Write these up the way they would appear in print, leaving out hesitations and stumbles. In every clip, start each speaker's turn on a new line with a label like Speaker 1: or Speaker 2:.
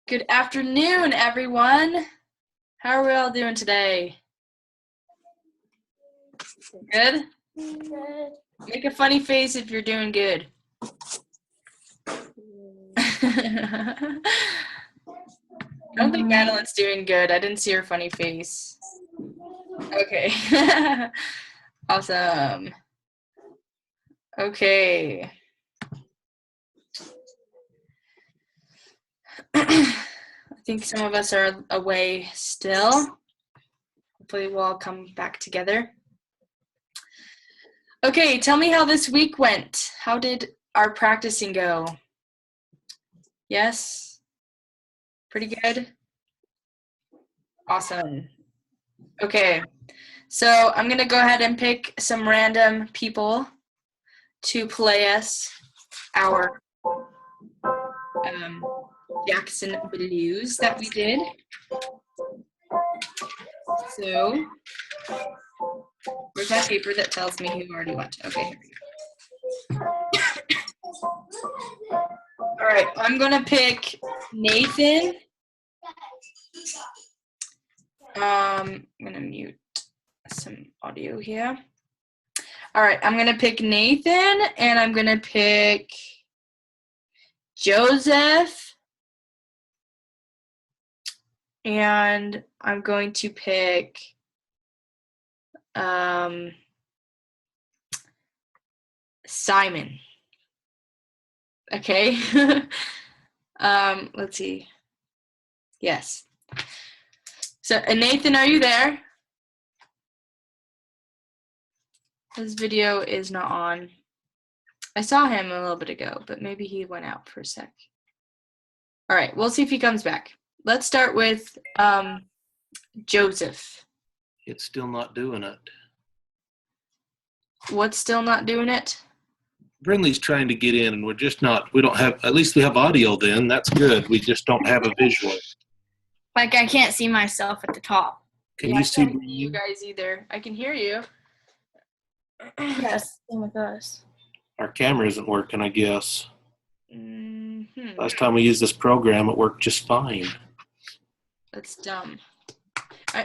Speaker 1: Good afternoon, everyone. How are we all doing today? Good?
Speaker 2: Good.
Speaker 1: Make a funny face if you're doing good. I don't think Madeline's doing good. I didn't see her funny face. Okay. Awesome. Okay. I think some of us are away still. Hopefully we'll all come back together. Okay, tell me how this week went. How did our practicing go? Yes? Pretty good? Awesome. Okay, so I'm going to go ahead and pick some random people to play us our Jackson Blues that we did. So, where's my paper that tells me who already went? Okay, here we go. All right, I'm going to pick Nathan. I'm going to mute some audio here. All right, I'm going to pick Nathan, and I'm going to pick Joseph, and I'm going to pick Simon. Okay. Let's see. Yes. So, Nathan, are you there? His video is not on. I saw him a little bit ago, but maybe he went out for a sec. All right, we'll see if he comes back. Let's start with Joseph.
Speaker 3: It's still not doing it.
Speaker 1: What's still not doing it?
Speaker 3: Brinley's trying to get in, and we're just not. We don't have. At least we have audio. Then that's good. We just don't have a visual.
Speaker 2: Like I can't see myself at the top.
Speaker 3: Can you see
Speaker 1: I can't see you guys either? I can hear you.
Speaker 2: Yes, same with us.
Speaker 3: Our camera isn't working, I guess.
Speaker 1: Mm-hmm.
Speaker 3: Last time we used this program, it worked just fine.
Speaker 1: That's dumb.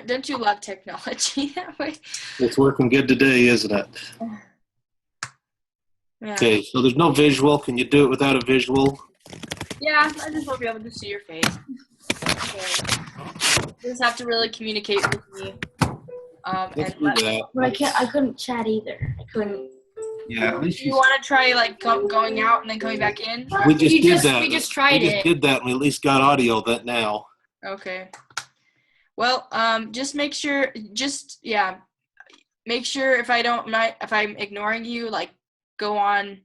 Speaker 1: Don't you love technology that way?
Speaker 3: It's working good today, isn't it?
Speaker 1: Yeah.
Speaker 3: Okay, so there's no visual. Can you do it without a visual?
Speaker 1: Yeah, I just won't be able to see your face. Okay. You just have to really communicate with me.
Speaker 3: Let's do that.
Speaker 2: But I couldn't chat either. I couldn't.
Speaker 3: Yeah, at least
Speaker 1: You want to try like going out and then coming back in?
Speaker 3: we just did that.
Speaker 2: We just tried
Speaker 3: We just did that, and we at least got audio that now.
Speaker 1: Okay. Well, just make sure. Make sure if I'm ignoring you, like go on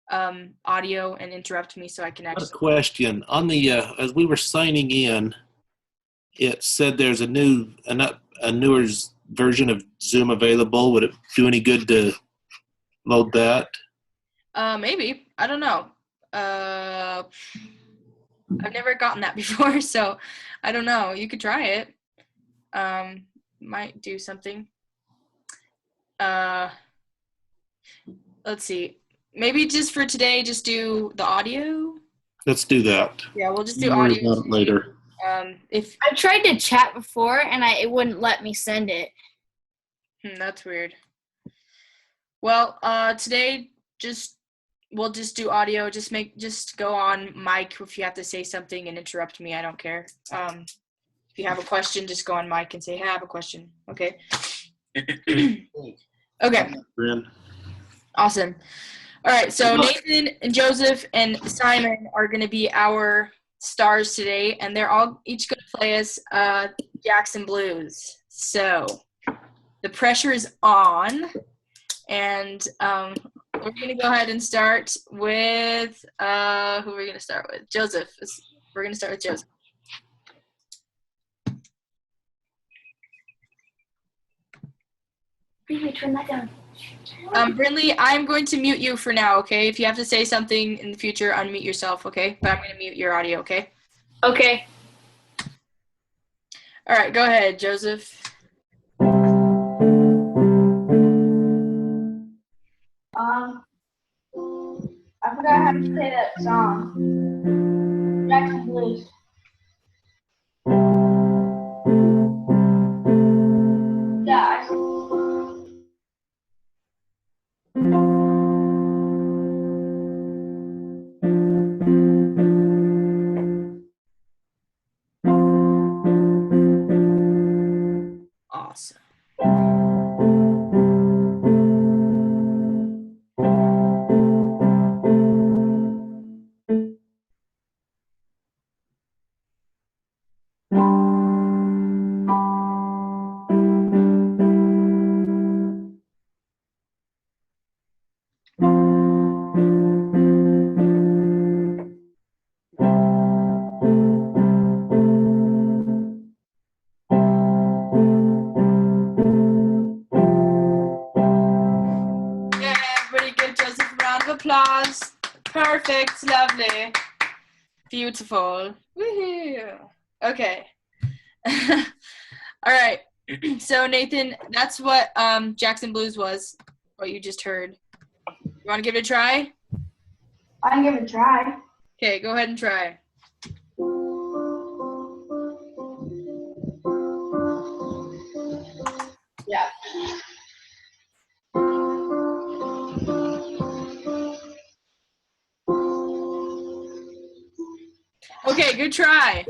Speaker 1: audio and interrupt me so I can
Speaker 3: A
Speaker 1: actually.
Speaker 3: question on the as we were signing in, it said there's a newer version of Zoom available. Would it do any good to load that?
Speaker 1: Maybe. I don't know. I've never gotten that before, so I don't know. You could try it. Might do something. Let's see. Maybe just for today, just do the audio.
Speaker 3: Let's do that.
Speaker 1: Yeah, we'll just do
Speaker 3: We'll worry
Speaker 1: audio
Speaker 3: about it later.
Speaker 1: If
Speaker 2: I tried to chat before and it wouldn't let me send it.
Speaker 1: That's weird. Well, today we'll just do audio. Just go on mic if you have to say something and interrupt me. I don't care. If you have a question, just go on mic and say, "Hey, I have a question." Okay. Okay. Awesome. All right. So Nathan and Joseph and Simon are going to be our stars today, and they're all each going to play us Jackson Blues. So the pressure is on, and we're going to go ahead and start with who are we going to start with? Joseph. We're going to start with Joseph.
Speaker 2: Brinley, turn that down.
Speaker 1: Brinley, I'm going to mute you for now, okay? If you have to say something in the future, unmute yourself, okay? But I'm going to mute your audio, okay?
Speaker 2: Okay.
Speaker 1: All right, go ahead, Joseph.
Speaker 2: I forgot how to play that song. Jackson Blues.
Speaker 1: round of applause. Perfect. Lovely. Beautiful. Woohoo. Okay. All right. So Nathan, that's what Jackson Blues was, what you just heard. You want to give it a try?
Speaker 2: I can give it a try.
Speaker 1: Okay, go ahead and try. Yeah. Okay, good try.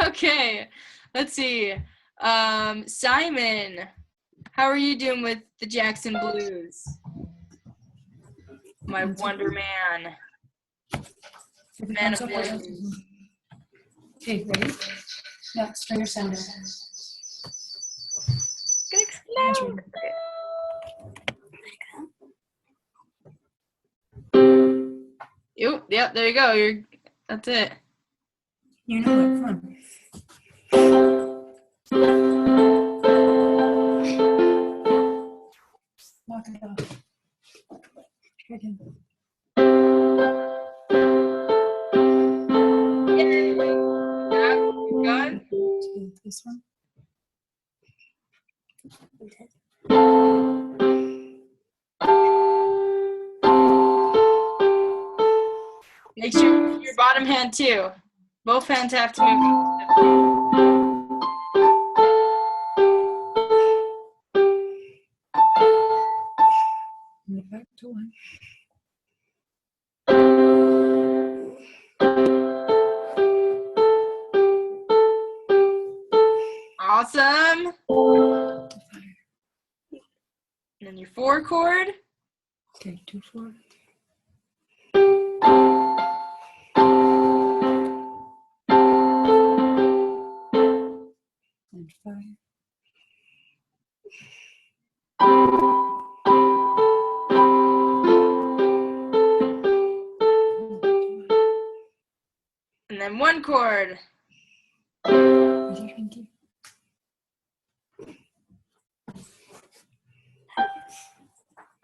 Speaker 1: Okay, let's see. Simon, how are you doing with the Jackson Blues? My Wonder Man. Man of blues.
Speaker 4: Okay, ready? Yeah, string your sounder.
Speaker 1: It's gonna explode. Yep, there you go. That's it.
Speaker 4: You know it, come on. Knock it off. Try again.
Speaker 1: Yay. Yeah, you got?
Speaker 4: To this one.
Speaker 1: Make sure you use your bottom hand too. Both hands have to move.
Speaker 4: And it back to one.
Speaker 1: Awesome. And then your 4 chord.
Speaker 4: Okay, 2, 4. And 5.
Speaker 1: And then 1 chord.
Speaker 4: Where's your pinky?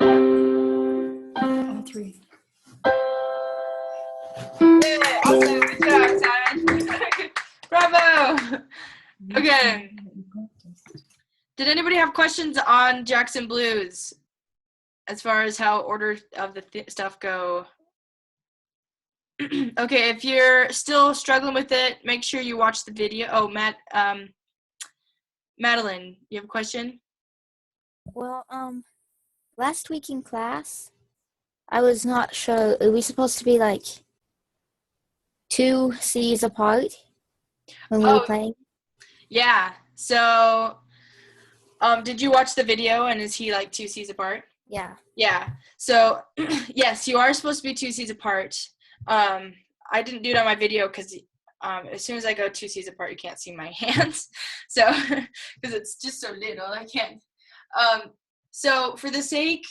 Speaker 4: All 3.
Speaker 1: Yeah, awesome. Good job, Simon. Bravo. Okay. Did anybody have questions on Jackson Blues as far as how order of the stuff go? Okay, if you're still struggling with it, make sure you watch the video. Oh, Madeline, you have a question?
Speaker 5: Well, last week in class, I was not sure. Are we supposed to be like 2 C's apart when we were playing?
Speaker 1: Yeah. So, did you watch the video and is he like 2 C's apart?
Speaker 5: Yeah.
Speaker 1: Yeah. So, yes, you are supposed to be 2 C's apart. I didn't do it on my video because as soon as I go 2 C's apart, you can't see my hands. So, because it's just so little, I can't. So, for the sake,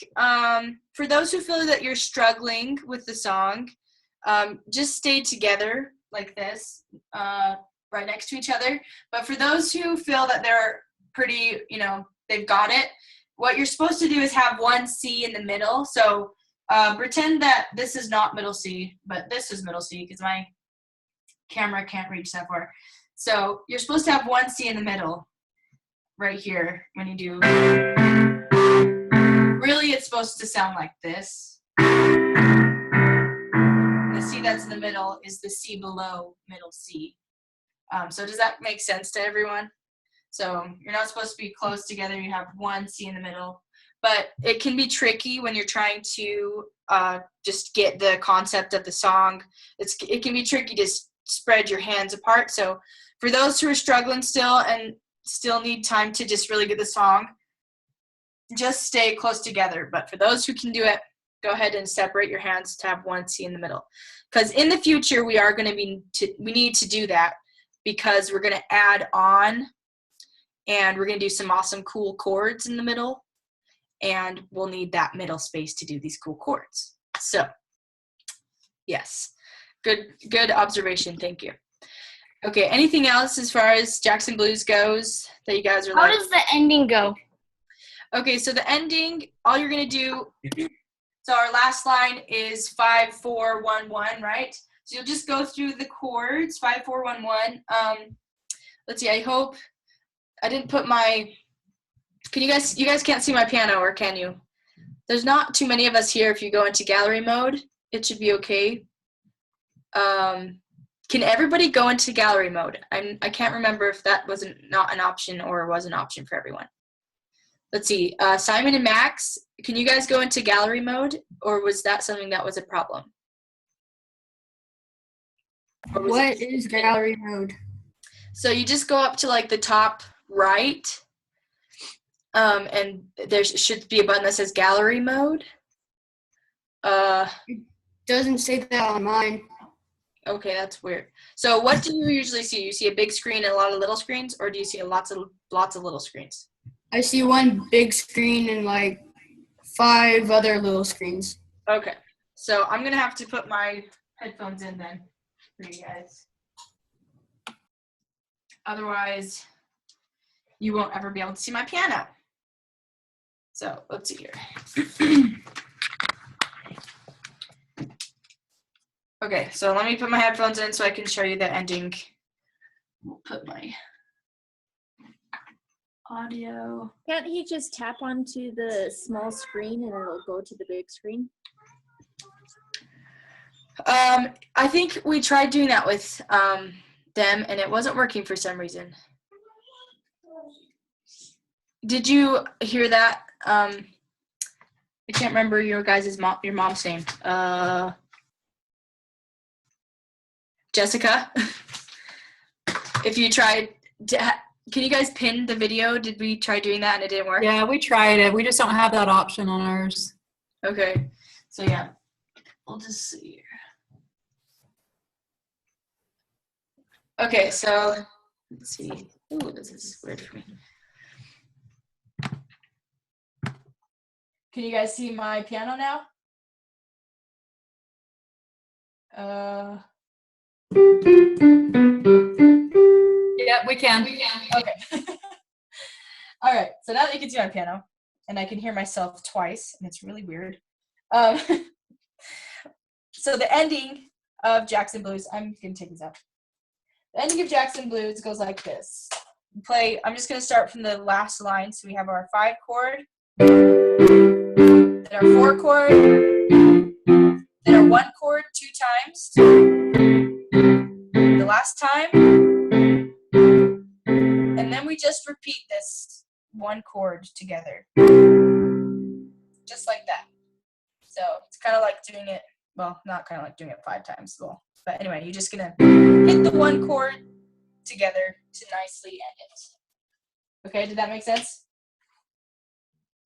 Speaker 1: for those who feel that you're struggling with the song, just stay together like this, right next to each other. But for those who feel that they're pretty, they've got it, what you're supposed to do is have 1 C in the middle. So, pretend that this is not middle C, but this is middle C because my camera can't reach that far. So you're supposed to have 1 C in the middle right here when you do. Really, it's supposed to sound like this. The C that's in the middle is the C below middle C. So does that make sense to everyone? So you're not supposed to be close together. You have 1 C in the middle. But it can be tricky when you're trying to just get the concept of the song. It can be tricky to spread your hands apart. So for those who are struggling still and still need time to just really get the song, just stay close together. But for those who can do it, go ahead and separate your hands to have 1 C in the middle. Because in the future, we need to do that because we're going to add on and we're going to do some awesome cool chords in the middle. And we'll need that middle space to do these cool chords. So, yes, good observation. Thank you. Okay, anything else as far as Jackson Blues goes that you guys are
Speaker 2: How does the ending go?
Speaker 1: Okay, so the ending, all you're gonna do So our last line is 5, 4, 1, 1, right? So you'll just go through the chords, 5, 4, 1, 1. Let's see, I hope I didn't put my, you guys can't see my piano, or can you? There's not too many of us here. If you go into gallery mode, it should be okay. Can everybody go into gallery mode? I can't remember if that wasn't not an option or was an option for everyone. Let's see, Simon and Max, can you guys go into gallery mode, or was that something that was a problem?
Speaker 2: What is gallery mode?
Speaker 1: So you just go up to like the top right, and there should be a button that says gallery mode.
Speaker 2: Doesn't say that on mine.
Speaker 1: Okay, that's weird. So what do you usually see? You see a big screen and a lot of little screens, or do you see lots of little screens?
Speaker 2: I see one big screen and like 5 other little screens.
Speaker 1: Okay, so I'm gonna have to put my headphones in then for you guys. Otherwise, you won't ever be able to see my piano. So let's see here. Okay, so let me put my headphones in so I can show you the ending. We'll put my audio.
Speaker 6: Can't he just tap onto the small screen and it'll go to the big screen?
Speaker 1: I think we tried doing that with them, and it wasn't working for some reason. Did you hear that? I can't remember your mom's name. Jessica. If you tried, can you guys pin the video? Did we try doing that and it didn't work?
Speaker 4: Yeah, we tried it. We just don't have that option on ours.
Speaker 1: Okay, so yeah, we'll just see here. Okay, so let's see. Ooh, this is weird for me. Can you guys see my piano now?
Speaker 4: Yeah, we can.
Speaker 1: Okay. All right, so now that you can see my piano, and I can hear myself twice, and it's really weird. So the ending of Jackson Blues, I'm gonna take this out. The ending of Jackson Blues goes like this. I'm just gonna start from the last line. So we have our 5 chord, then our 4 chord, then our 1 chord 2 times, the last time, and then we just repeat this 1 chord together, just like that. So it's kind of like doing it, well, not kind of like doing it 5 times, well, but anyway, you're just gonna hit the 1 chord together to nicely end it. Okay, did that make sense?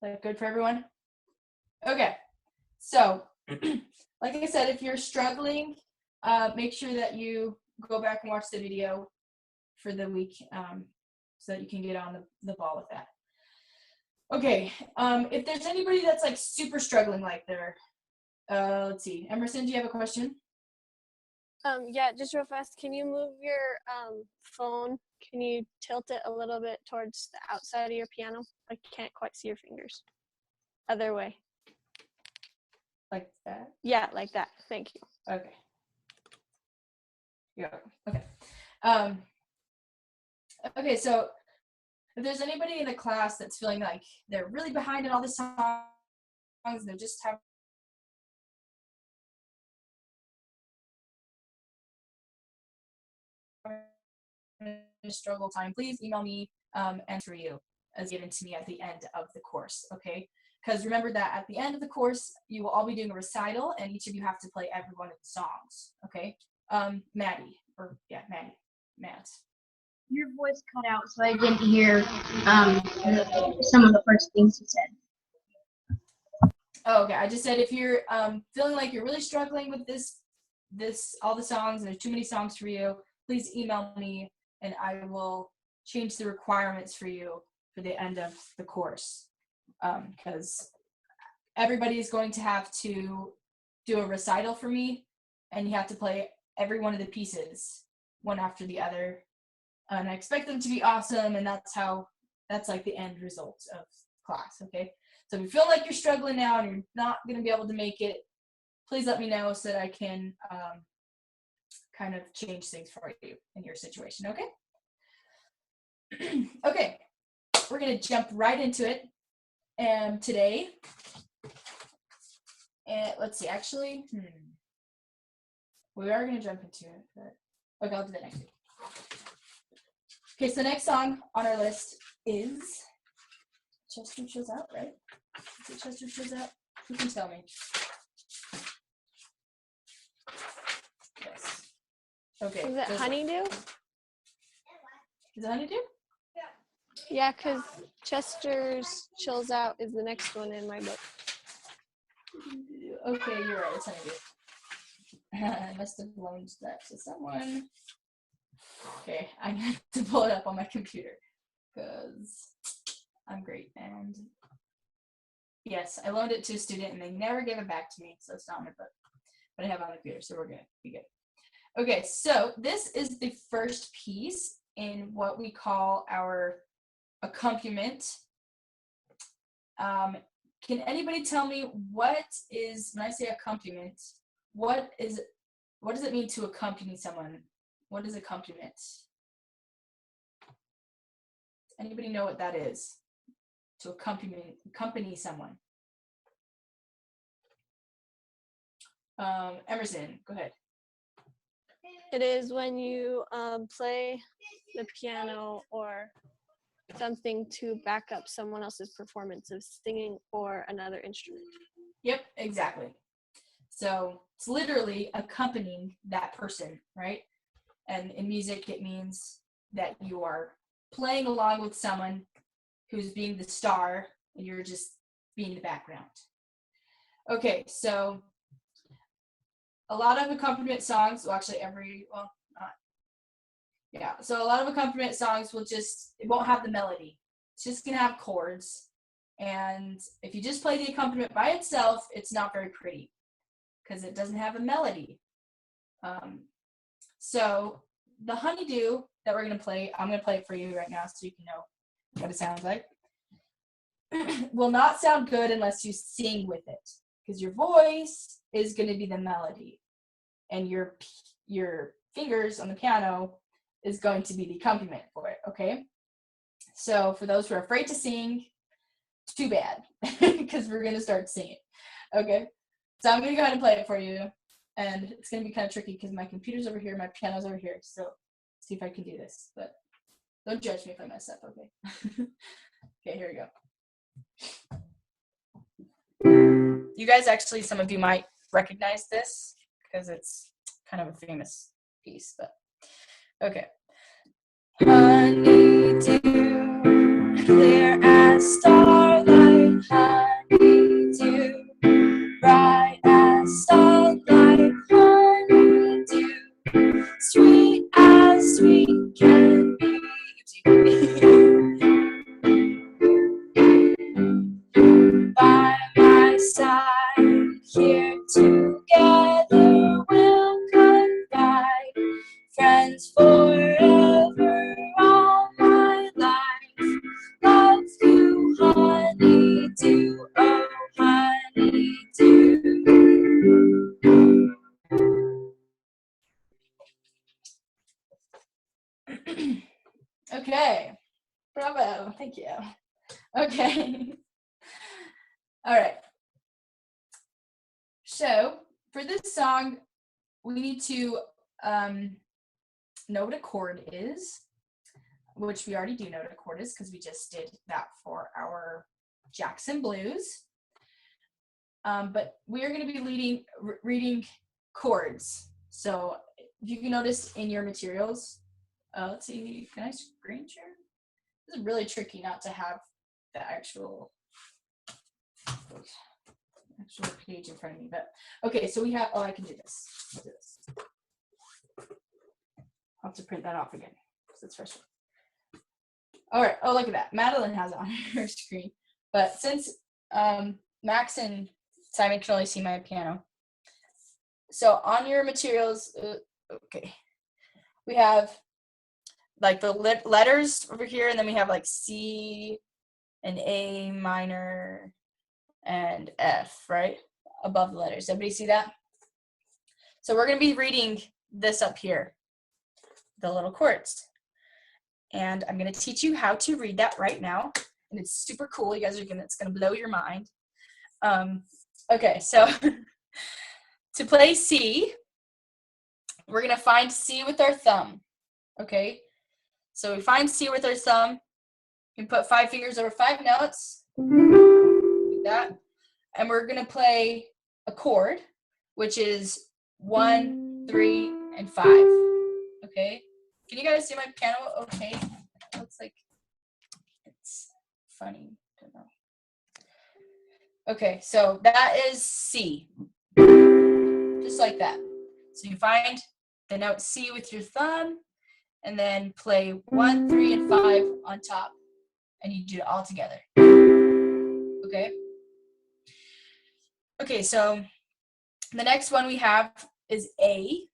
Speaker 1: Is that good for everyone? Okay, so like I said, if you're struggling, make sure that you go back and watch the video for the week so that you can get on the ball with that. Okay, if there's anybody that's like super struggling, like they're, let's see, Emerson, do you have a question?
Speaker 7: Yeah, just real fast. Can you move your phone? Can you tilt it a little bit towards the outside of your piano? I can't quite see your fingers. Other way.
Speaker 1: Like that?
Speaker 7: Yeah, like that. Thank you.
Speaker 1: Okay. Yeah. Okay. Okay, so if there's anybody in the class that's feeling like they're really behind in all the songs, they're just having a struggle time, please email me and for you as given to me at the end of the course, okay? Because remember that at the end of the course, you will all be doing a recital, and each of you have to play every one of the songs, okay? Matt.
Speaker 2: Your voice cut out, so I didn't hear some of the first things you said.
Speaker 1: Oh, okay. I just said if you're feeling like you're really struggling with this all the songs, and there's too many songs for you, please email me, and I will change the requirements for you for the end of the course. Because everybody is going to have to do a recital for me, and you have to play every one of the pieces one after the other, and I expect them to be awesome, and that's like the end result of class. Okay, So if you feel like you're struggling now and you're not going to be able to make it, please let me know so that I can kind of change things for you in your situation, okay? Okay, we're going to jump right into it. And today, let's see, actually, we are going to jump into it, but okay, I'll do that next week. Okay, so the next song on our list is Chester Chills Out, right? Is it Chester Chills Out? Who can tell me? Yes. Okay.
Speaker 7: Is it Honeydew?
Speaker 1: Is it Honeydew?
Speaker 7: Yeah, because Chester's Chills Out is the next one in my book.
Speaker 1: Okay, you're right. It's Honeydew. I must have loaned that to someone. Okay, I have to pull it up on my computer because I'm great. And yes, I loaned it to a student and they never gave it back to me, so it's not in my book. But I have it on the computer, so we're gonna be good. Okay, so this is the first piece in what we call our accompaniment. Can anybody tell me what is, when I say accompaniment, what does it mean to accompany someone? What is accompaniment? Anybody know what that is? To accompany someone. Emerson, go ahead.
Speaker 7: It is when you play the piano or something to back up someone else's performance of singing or another instrument.
Speaker 1: Yep, exactly. So it's literally accompanying that person, right? And in music, it means that you are playing along with someone who's being the star and you're just being the background. Okay, so a lot of accompaniment songs, well, actually so a lot of accompaniment songs it won't have the melody. It's just gonna have chords. And if you just play the accompaniment by itself, it's not very pretty because it doesn't have a melody. So the Honeydew that we're gonna play, I'm gonna play it for you right now so you can know what it sounds like. Will not sound good unless you sing with it because your voice is gonna be the melody and your fingers on the piano is going to be the accompaniment for it, okay? So for those who are afraid to sing, too bad, because we're gonna start singing, okay? So I'm gonna go ahead and play it for you, and it's gonna be kind of tricky because my computer's over here, my piano's over here, so see if I can do this, but don't judge me if I mess up, okay? Okay, here we go. You guys actually, some of you might recognize this because it's kind of a famous piece, but okay. Honeydew, clear as starlight, honeydew, bright as sunlight, honeydew, sweet as sweet can be. By my side, here together we'll confide, friends forever, all my life. Love you, honeydew, oh honeydew. Okay, bravo, thank you. Okay. All right. So for this song, we need to know what a chord is, which we already do know what a chord is because we just did that for our Jackson Blues. But we are going to be reading chords. So if you can notice in your materials, let's see, can I screen share? This is really tricky not to have the actual page in front of me, but okay, so we have, I can do this. I'll do this. I'll have to print that off again because it's frustrating. All right, oh, look at that. Madeline has it on her screen, but since Max and Simon can only see my piano, so on your materials, okay, we have like the letters over here, and then we have like C and A minor, and F, right? Above the letters. Everybody see that? So we're going to be reading this up here, the little chords. And I'm going to teach you how to read that right now. And it's super cool. You guys are it's going to blow your mind. Okay, so to play C, we're going to find C with our thumb. Okay, so we find C with our thumb. You can put 5 fingers over 5 notes, like that. And we're going to play a chord, which is 1, 3, and 5. Okay, can you guys see my piano okay? It looks like it's funny. I don't know. Okay, so that is C, just like that. So you find the note C with your thumb, and then play 1, 3, and 5 on top, and you do it all together. Okay? Okay, so the next one we have is A.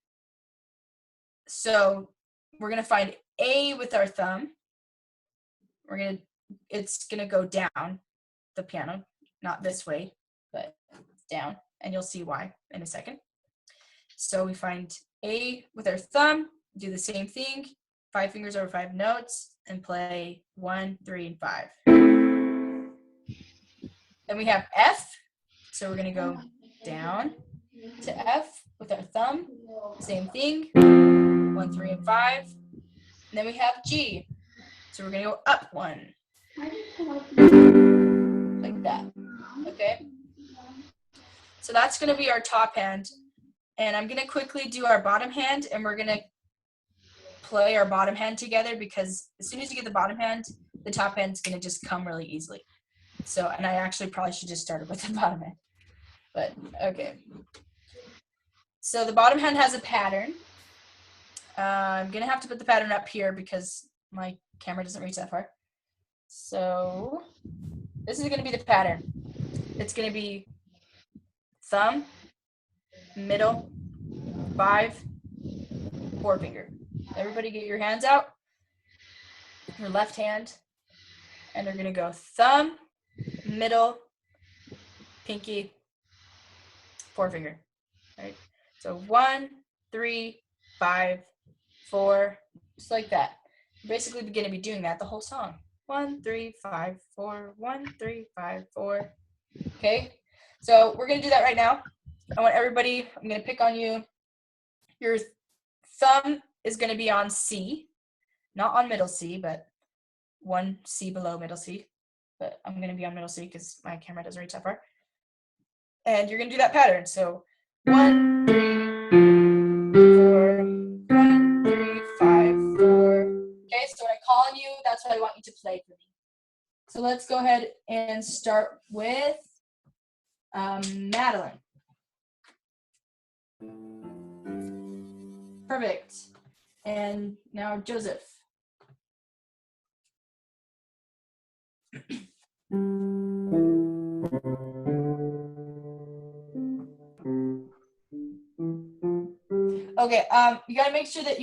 Speaker 1: So we're gonna find A with our thumb. It's gonna go down the piano, not this way, but down, and you'll see why in a second. So we find A with our thumb, do the same thing, 5 fingers over 5 notes, and play 1, 3, and 5. Then we have F, so we're gonna go down to F with our thumb, same thing, 1, 3, and 5. And then we have G, so we're gonna go up 1, like that, okay? So that's gonna be our top hand, and I'm gonna quickly do our bottom hand, and we're gonna play our bottom hand together, because as soon as you get the bottom hand, the top hand's gonna just come really easily. So, and I actually probably should just start with the bottom hand, but okay. So the bottom hand has a pattern. I'm gonna have to put the pattern up here because my camera doesn't reach that far. So this is gonna be the pattern. It's gonna be thumb, middle, 5, 4 finger. Everybody get your hands out, your left hand, and they're gonna go thumb, middle, pinky, 4 finger, right? So 1, 3, 5, 4, just like that. You're basically going to be doing that the whole song. 1, 3, 5, 4, 1, 3, 5, 4. Okay, so we're going to do that right now. I want everybody, I'm going to pick on you. Your thumb is going to be on C, not on middle C, but 1 C below middle C. But I'm going to be on middle C because my camera doesn't reach that far. And you're going to do that pattern. So 1, 3, 4, 1, 3, 5, 4. Okay, so when I call on you, that's what I want you to play for me. So let's go ahead and start with Madeline. Perfect. And now Joseph. Okay, you gotta make sure that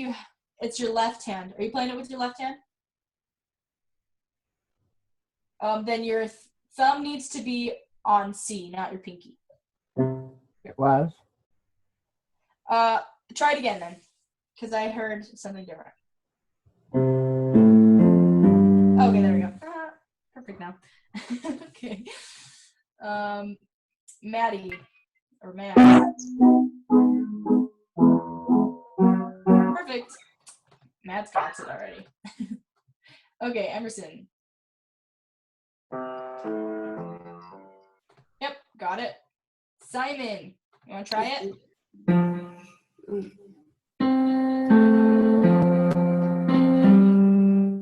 Speaker 1: it's your left hand. Are you playing it with your left hand? Then your thumb needs to be on C, not your pinky.
Speaker 8: It was.
Speaker 1: Try it again then, because I heard something different. Okay, there we go. Perfect now. Okay. Maddie, or Matt. Perfect. Matt's got it already. Okay, Emerson. Yep, got it. Simon, you want to try it?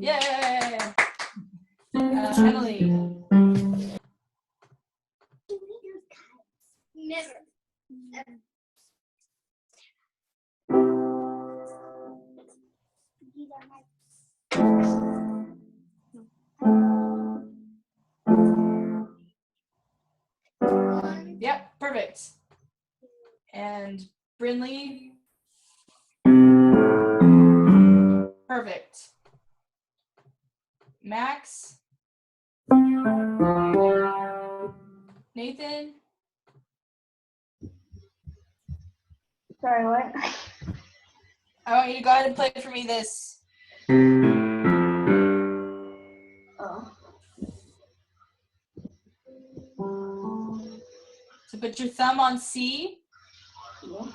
Speaker 1: Yay! Emily.
Speaker 2: Never.
Speaker 1: Yep, perfect. And Brinley. Perfect. Max. Nathan?
Speaker 2: Sorry, what?
Speaker 1: I want you to go ahead and play for me this.
Speaker 2: Oh.
Speaker 1: So put your thumb on C.
Speaker 2: Yeah.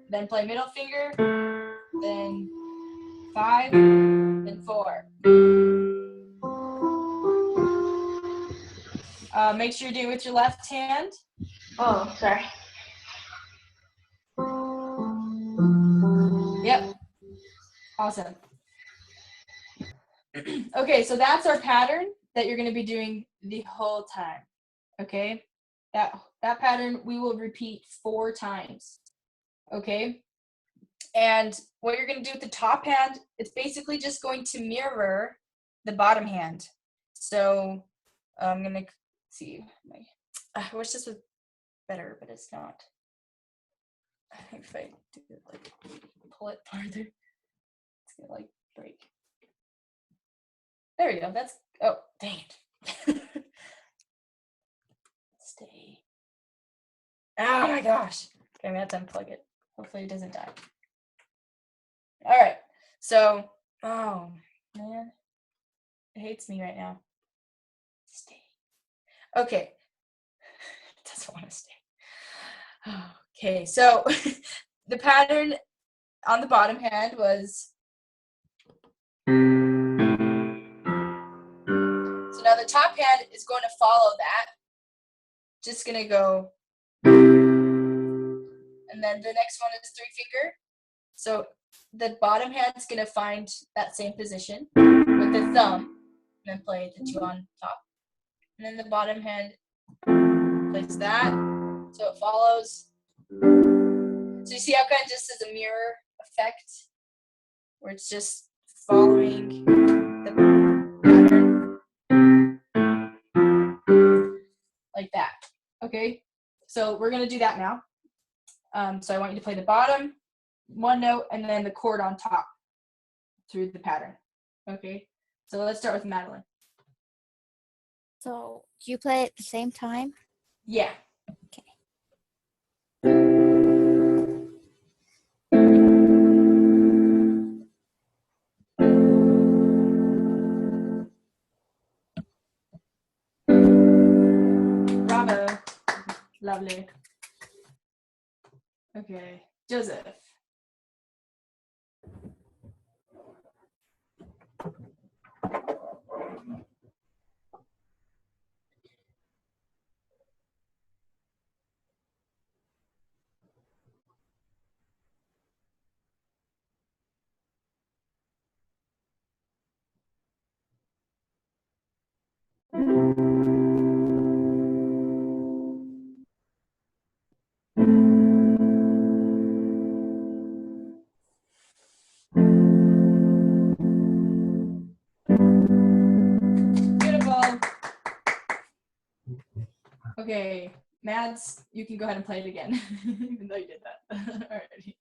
Speaker 1: Then play middle finger. Then 5. Then 4. Make sure you do it with your left hand.
Speaker 2: Oh, sorry.
Speaker 1: Yep. Awesome. Okay, so that's our pattern that you're going to be doing the whole time. Okay? That pattern we will repeat 4 times. Okay? And what you're going to do with the top hand, it's basically just going to mirror the bottom hand. So I'm going to see. I wish this was better, but it's not. I think if I do it, like, pull it farther, it's going to, like, break. There we go. That's, oh, dang it. Stay. Oh my gosh. Okay, I'm going to have to unplug it. Hopefully it doesn't die. All right. So, oh, man. It hates me right now. Stay. Okay. It doesn't want to stay. Okay, so the pattern on the bottom hand was. So now the top hand is going to follow that. Just going to go. And then the next one is 3 finger. So the bottom hand is going to find that same position with the thumb and then play the 2 on top. And then the bottom hand plays that. So it follows. So you see how kind of just as a mirror effect where it's just following the pattern like that. Okay, so we're going to do that now. So I want you to play the bottom, 1 note, and then the chord on top through the pattern. Okay, so let's start with Madeline.
Speaker 5: So, do you play at the same time?
Speaker 1: Yeah.
Speaker 5: Okay.
Speaker 1: Bravo. Lovely. Okay, Joseph. Beautiful. Okay, Mads, you can go ahead and play it again, even though you did that already.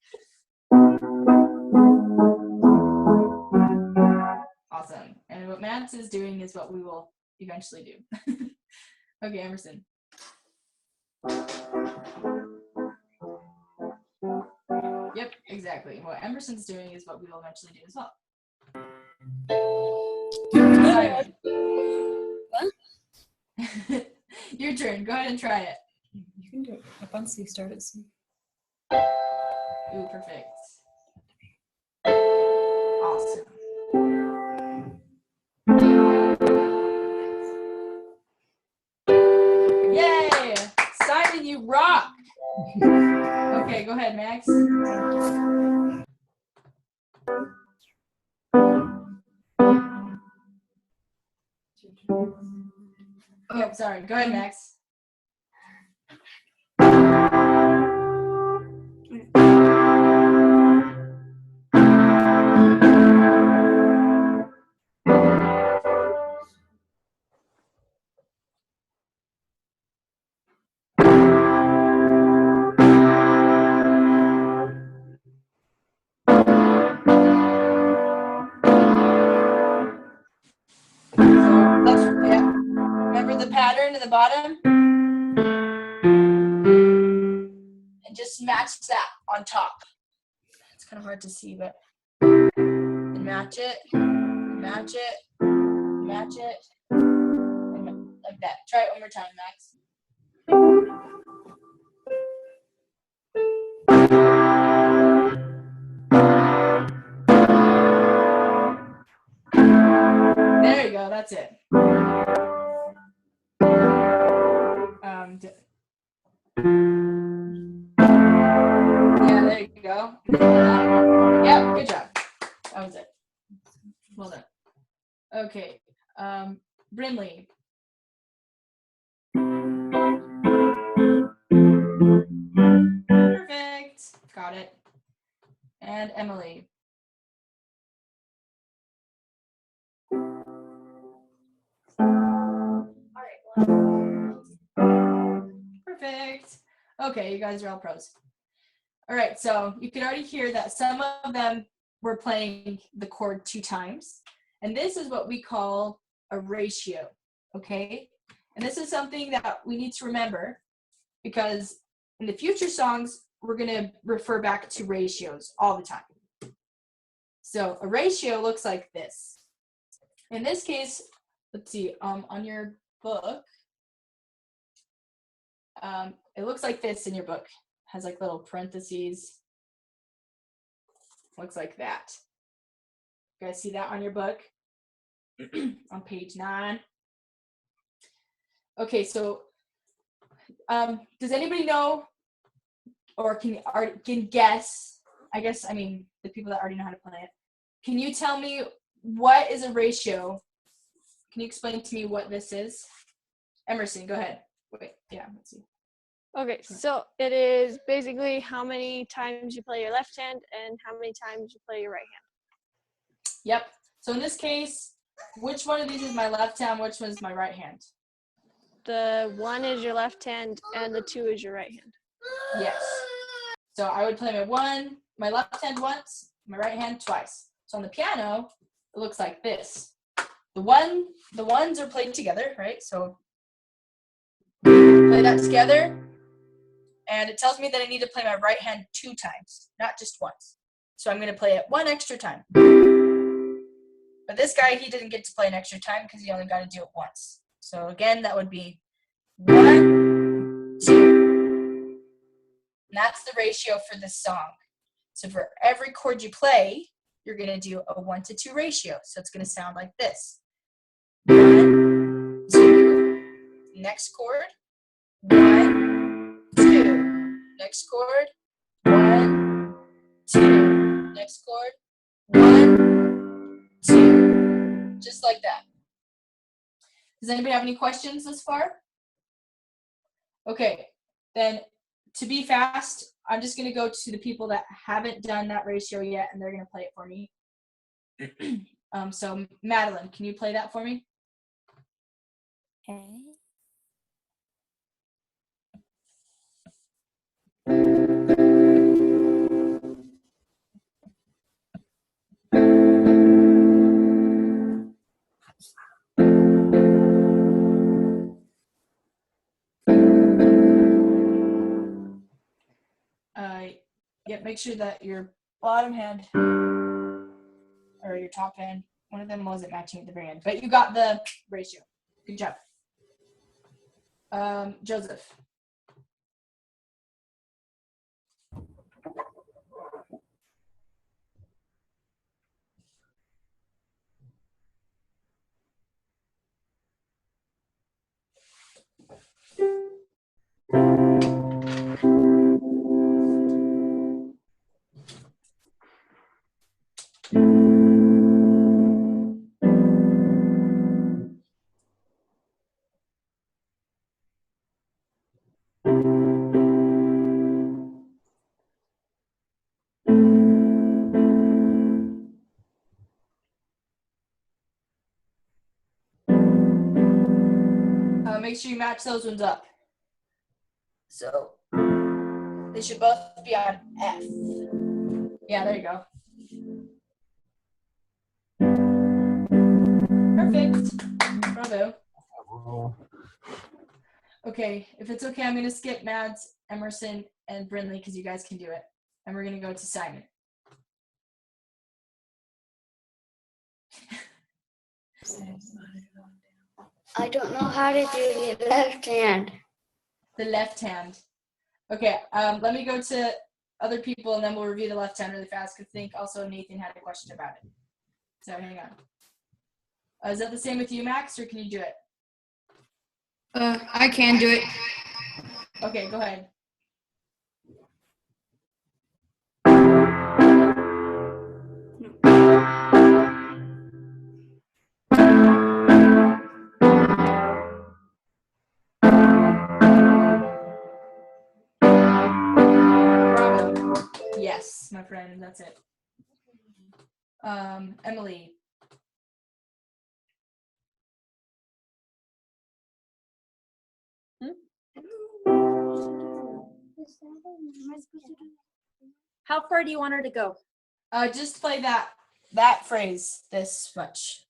Speaker 1: Awesome. And what Mads is doing is what we will eventually do. Okay, Emerson. Yep, exactly. What Emerson's doing is what we will eventually do as well. Simon. Your turn. Go ahead and try it.
Speaker 4: You can do it. Up on C, start at C.
Speaker 1: Ooh, perfect. Awesome. Yay! Simon, you rock! Okay, go ahead, Max. Oh, sorry. Go ahead, Max. Remember the pattern bottom. And just match that on top. It's kind of hard to see, but and match it, match it, match it, and like that. Try it one more time, Max. There you go, that's it. Yeah, there you go. Yep, good job. That was it. Well done. Okay, Brinley. Perfect. Got it. And Emily. Perfect. Okay, you guys are all pros. All right, so you can already hear that some of them were playing the chord 2 times. And this is what we call a ratio, okay? And this is something that we need to remember because in the future songs, we're gonna refer back to ratios all the time. So a ratio looks like this. In this case, let's see, on your book, it looks like this in your book. It has like little parentheses. Looks like that. You guys see that on your book? On page 9. Okay, so does anybody know or can guess, I mean, the people that already know how to play it. Can you tell me what is a ratio? Can you explain to me what this is? Emerson, go ahead. Wait, yeah, let's see.
Speaker 7: Okay, so it is basically how many times you play your left hand and how many times you play your right hand.
Speaker 1: Yep. So in this case, which one of these is my left hand? Which one is my right hand?
Speaker 7: The 1 is your left hand and the 2 is your right hand.
Speaker 1: Yes. So I would play my left hand once, my right hand twice. So on the piano, it looks like this. The ones are played together, right? So play that together. And it tells me that I need to play my right hand 2 times, not just once. So I'm going to play it 1 extra time. But this guy, he didn't get to play an extra time because he only got to do it once. So again, that would be 1, 2. And that's the ratio for this song. So for every chord you play, you're going to do a 1 to 2 ratio. So it's going to sound like this. 1, 2. Next chord. 1, 2. Next chord. 1, 2. Next chord. 1, 2. Just like that. Does anybody have any questions thus far? Okay, then to be fast, I'm just going to go to the people that haven't done that ratio yet, and they're going to play it for me. So Madeline, can you play that for me?
Speaker 5: Okay.
Speaker 1: Yep, make sure that your bottom hand or your top hand, one of them wasn't matching at the very end, but you got the ratio. Good job. Joseph. Make sure you match those ones up. So they should both be on F. Yeah, there you go. Perfect. Bravo. Okay, if it's okay, I'm going to skip Mads, Emerson, and Brindley because you guys can do it. And we're going to go to Simon.
Speaker 9: I don't know how to do the left hand.
Speaker 1: The left hand. Okay, let me go to other people and then we'll review the left hand really fast because I think also Nathan had a question about it. So hang on. Is that the same with you, Max, or can you do it?
Speaker 2: I can do it.
Speaker 1: Okay, go ahead. Bravo. Yes, my friend, that's it. Emily.
Speaker 6: How far do you want her to go?
Speaker 1: Just play that phrase this much.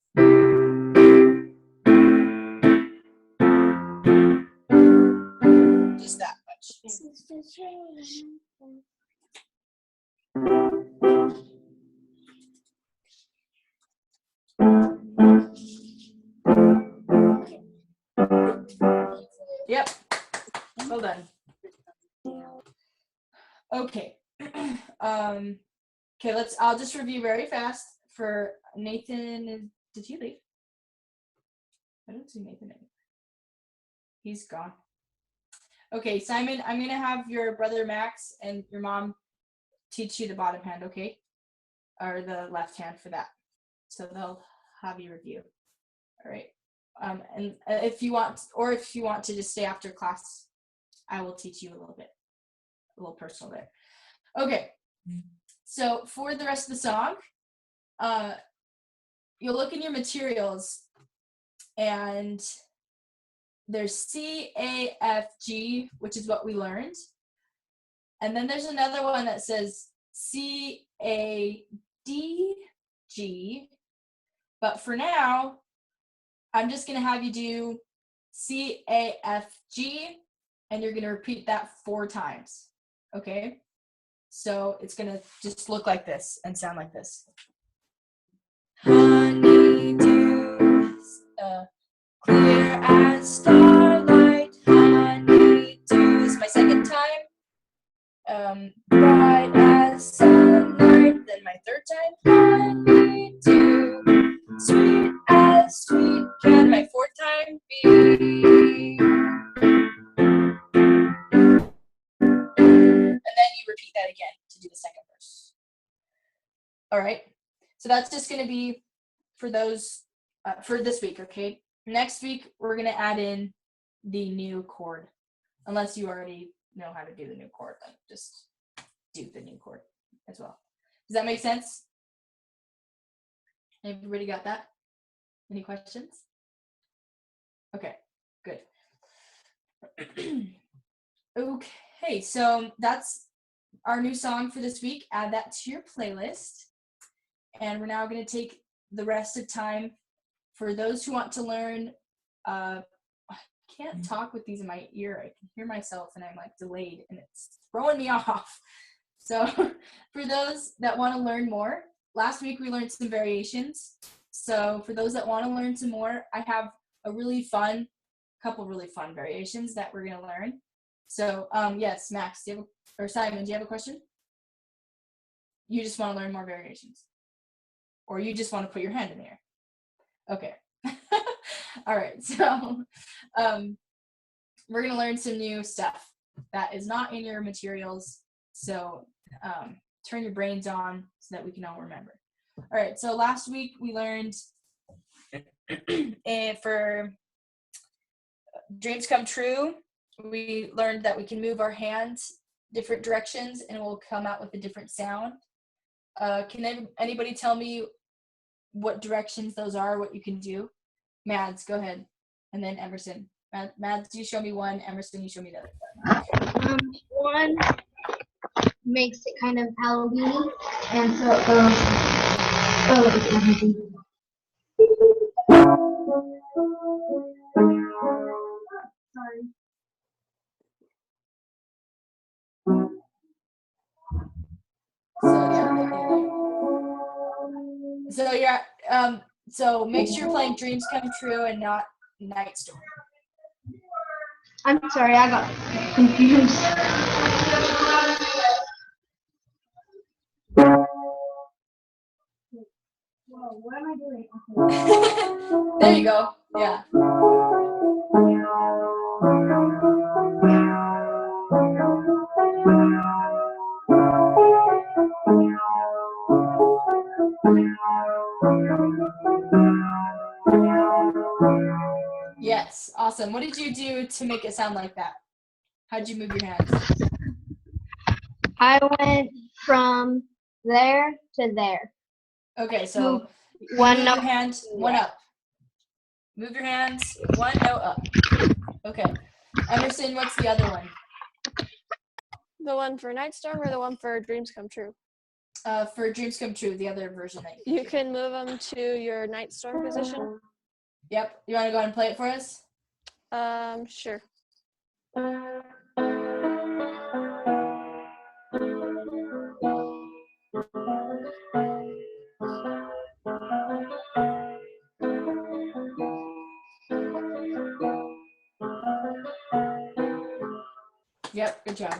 Speaker 1: Just that much. Yep. Well done. Okay. Okay, I'll just review very fast for Nathan. Did he leave? I don't see Nathan anymore. He's gone. Okay, Simon, I'm gonna have your brother Max and your mom teach you the bottom hand, okay? Or the left hand for that. So they'll have you review. All right. And if you want to just stay after class, I will teach you a little bit, a little personal there. Okay. So for the rest of the song, you'll look in your materials and there's C, A, F, G, which is what we learned. And then there's another one that says C, A, D, G. But for now, I'm just going to have you do C, A, F, G, and you're going to repeat that 4 times. Okay? So it's going to just look like this and sound like this. Honeydew, clear as starlight. Honeydew is my second time. Bright as sunlight. Then my third time. Honeydew, sweet as sweet can my 4th time be. And then you repeat that again to do the second verse. All right. So that's just going to be for those for this week, okay? Next week we're going to add in the new chord. Unless you already know how to do the new chord, then just do the new chord as well. Does that make sense? Everybody got that? Any questions? Okay, good. Okay, so that's our new song for this week. Add that to your playlist. And we're now going to take the rest of time for those who want to learn. I can't talk with these in my ear. I can hear myself and I'm like delayed and it's throwing me off. So for those that want to learn more, last week we learned some variations. So for those that want to learn some more, I have a couple really fun variations that we're going to learn. So yes, Max, or Simon, do you have a question? You just want to learn more variations? Or you just want to put your hand in the air? Okay. All right, so we're going to learn some new stuff that is not in your materials. So turn your brains on so that we can all remember. All right, so last week we learned for Dreams Come True, we learned that we can move our hands different directions and it will come out with a different sound. Can anybody tell me what directions those are, what you can do? Mads, go ahead. And then Emerson. Mads, you show me one. Emerson, you show me the other.
Speaker 2: One makes it kind of Halloween, and so it goes. Sorry.
Speaker 1: So yeah. So you're so make sure you're playing Dreams Come True and not Night Storm.
Speaker 2: I'm sorry, I got confused. Whoa, what am I doing?
Speaker 1: There you go. Yeah. Yes, awesome. What did you do to make it sound like that? How'd you move your hands?
Speaker 2: I went from there to there.
Speaker 1: Okay, so
Speaker 2: One
Speaker 1: move
Speaker 2: note.
Speaker 1: your hand one up. Move your hands one note up. Okay. Emerson, what's the other one?
Speaker 7: The one for Night Storm or the one for Dreams Come True?
Speaker 1: For Dreams Come True, the other version that
Speaker 7: You can move them to your Night Storm position.
Speaker 1: Yep. You want to go ahead and play it for us?
Speaker 7: Sure.
Speaker 1: Yep, good job.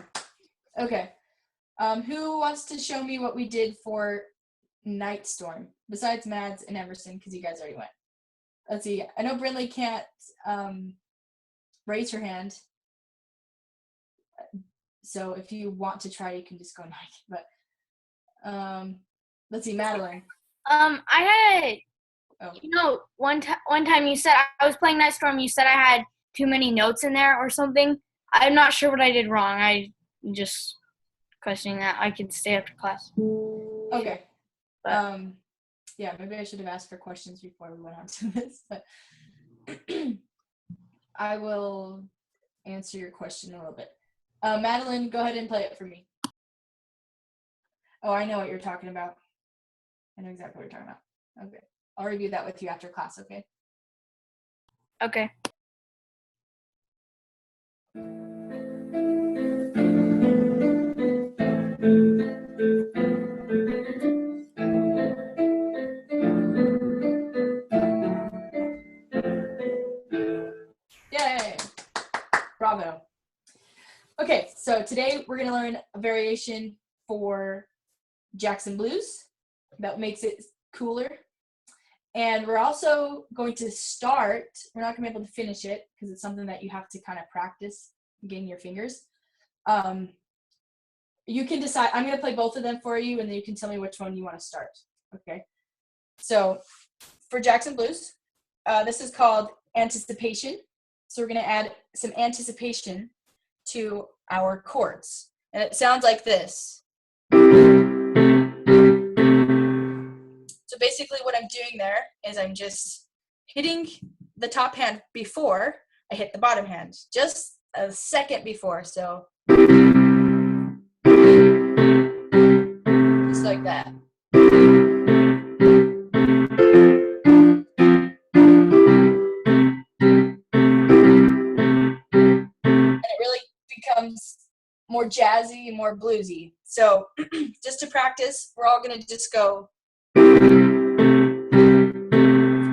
Speaker 1: Okay. Who wants to show me what we did for Night Storm, besides Mads and Emerson, because you guys already went? Let's see. I know Brinley can't raise her hand. So if you want to try, you can just go night. But let's see, Madeline.
Speaker 10: I had,
Speaker 1: Oh.
Speaker 10: one time you said I was playing Night Storm. You said I had too many notes in there or something. I'm not sure what I did wrong. I just questioning that. I could stay after class.
Speaker 1: Okay.
Speaker 10: But,
Speaker 1: yeah, maybe I should have asked for questions before we went on to this, but I will answer your question in a little bit. Madeline, go ahead and play it for me. Oh, I know what you're talking about. I know exactly what you're talking about. Okay. I'll review that with you after class, okay?
Speaker 10: okay.
Speaker 1: Yay! Bravo. Okay, so today we're going to learn a variation for Jackson Blues that makes it cooler. And we're also going to start, we're not going to be able to finish it because it's something that you have to kind of practice getting your fingers. You can decide, I'm going to play both of them for you and then you can tell me which one you want to start. Okay. So for Jackson Blues, this is called Anticipation. So we're going to add some anticipation to our chords. And it sounds like this. So basically what I'm doing there is I'm just hitting the top hand before I hit the bottom hand, just a second before. So just like that. And it really becomes more jazzy, more bluesy. So just to practice, we're all going to just go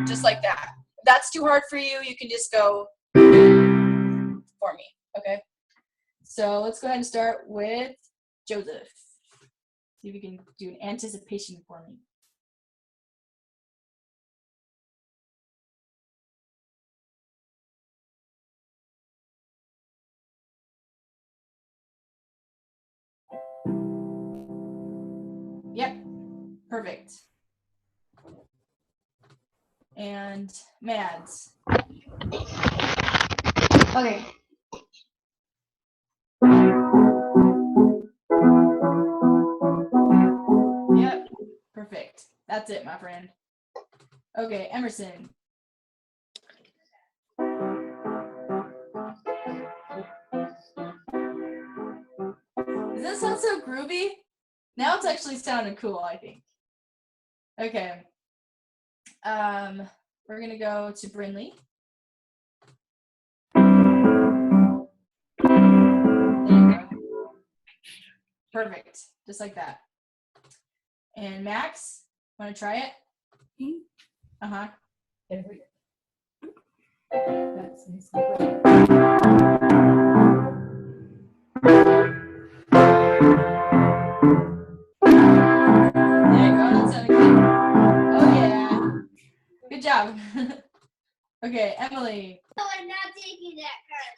Speaker 1: just like that. If that's too hard for you, you can just go for me, okay? So let's go ahead and start with Joseph. See if we can do an anticipation for me. Yep, perfect. And Mads.
Speaker 2: Okay.
Speaker 1: Yep, perfect. That's it, my friend. Okay, Emerson. Does that sound so groovy? Now it's actually sounding cool, I think. Okay. We're gonna go to Brinley. There you go. Perfect. Just like that. And Max, want to try it? Uh-huh.
Speaker 4: There we go. That's nice.
Speaker 1: There you go. That sounded good. Oh, yeah. Good job. Okay, Emily.
Speaker 9: No, I'm not taking that card.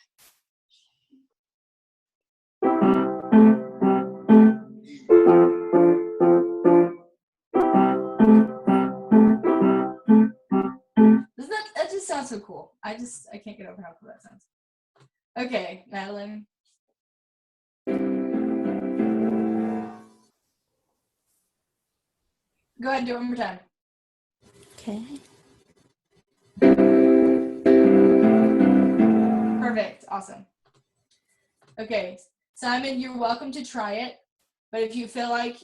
Speaker 1: Doesn't that just sounds so cool. I can't get over how cool that sounds. Okay, Madeline. Go ahead and do it one more time.
Speaker 5: Okay.
Speaker 1: Perfect. Awesome. Okay, Simon, you're welcome to try it, but if you feel like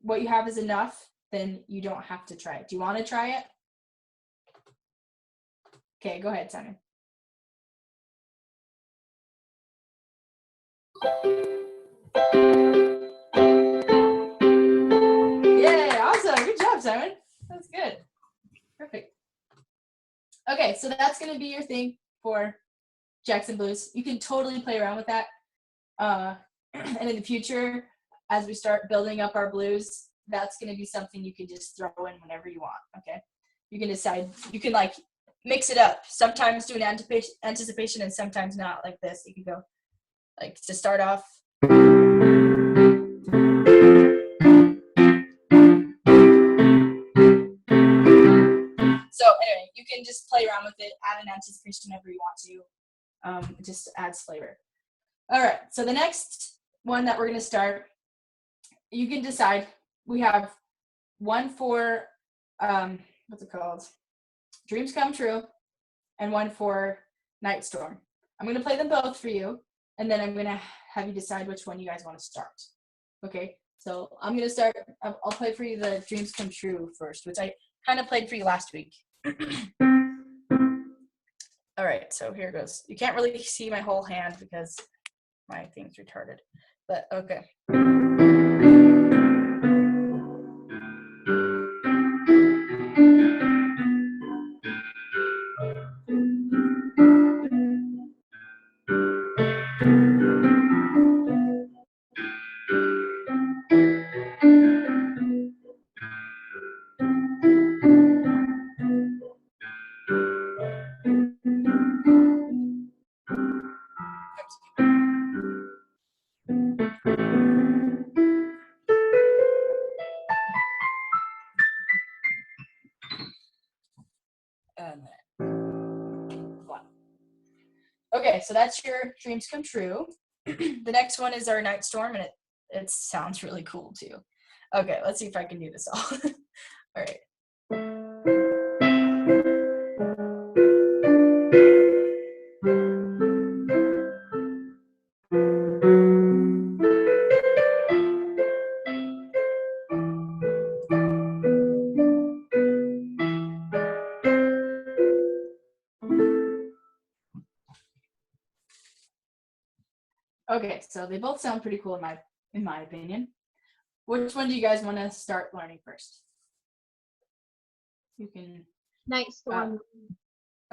Speaker 1: what you have is enough, then you don't have to try it. Do you want to try it? Okay, go ahead, Simon. Yeah, awesome. Good job, Simon. That's good. Perfect. Okay, so that's going to be your thing for Jackson Blues. You can totally play around with that. And in the future, as we start building up our blues, that's going to be something you can just throw in whenever you want, okay? You can decide, you can like mix it up. Sometimes do an anticipation and sometimes not, like this. You can go like to start off. So anyway, you can just play around with it, add an anticipation whenever you want to. It just adds flavor. All right, so the next one that we're going to start, you can decide. We have one for, what's it called? Dreams Come True, and one for Night Storm. I'm going to play them both for you, and then I'm going to have you decide which one you guys want to start. Okay, so I'm going to start. I'll play for you the Dreams Come True first, which I kind of played for you last week. All right, so here goes. You can't really see my whole hand because my thing's retarded, but okay. And then one. Okay, so that's your Dreams Come True. The next one is our Night Storm, and it sounds really cool too. Okay, let's see if I can do this all. All right. Okay, so they both sound pretty cool in my opinion. Which one do you guys want to start learning first? You can.
Speaker 2: Night Storm.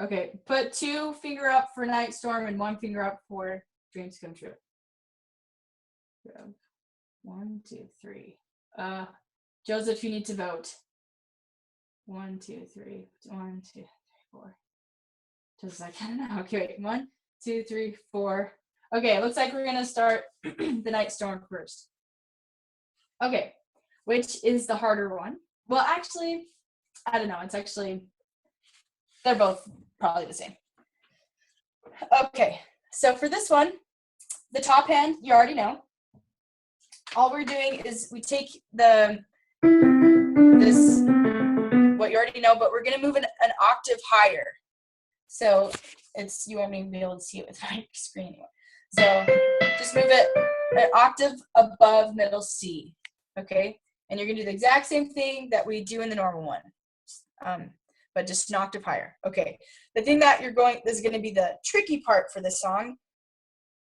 Speaker 1: Okay, put 2 finger up for Night Storm and 1 finger up for Dreams Come True. So, 1, 2, 3. Joseph, you need to vote. 1, 2, 3. 1, 2, 3, 4. Just like, I don't know. Okay, wait. 1, 2, 3, 4. Okay, it looks like we're gonna start the Night Storm first. Okay, which is the harder one? Well, actually, I don't know. It's actually, they're both probably the same. Okay, so for this one, the top hand, you already know. All we're doing is we take this, what you already know, but we're gonna move an octave higher. So you won't even be able to see it with my screen anymore. So just move it an octave above middle C, okay? And you're gonna do the exact same thing that we do in the normal one, but just an octave higher. Okay, the thing that this is gonna be the tricky part for this song,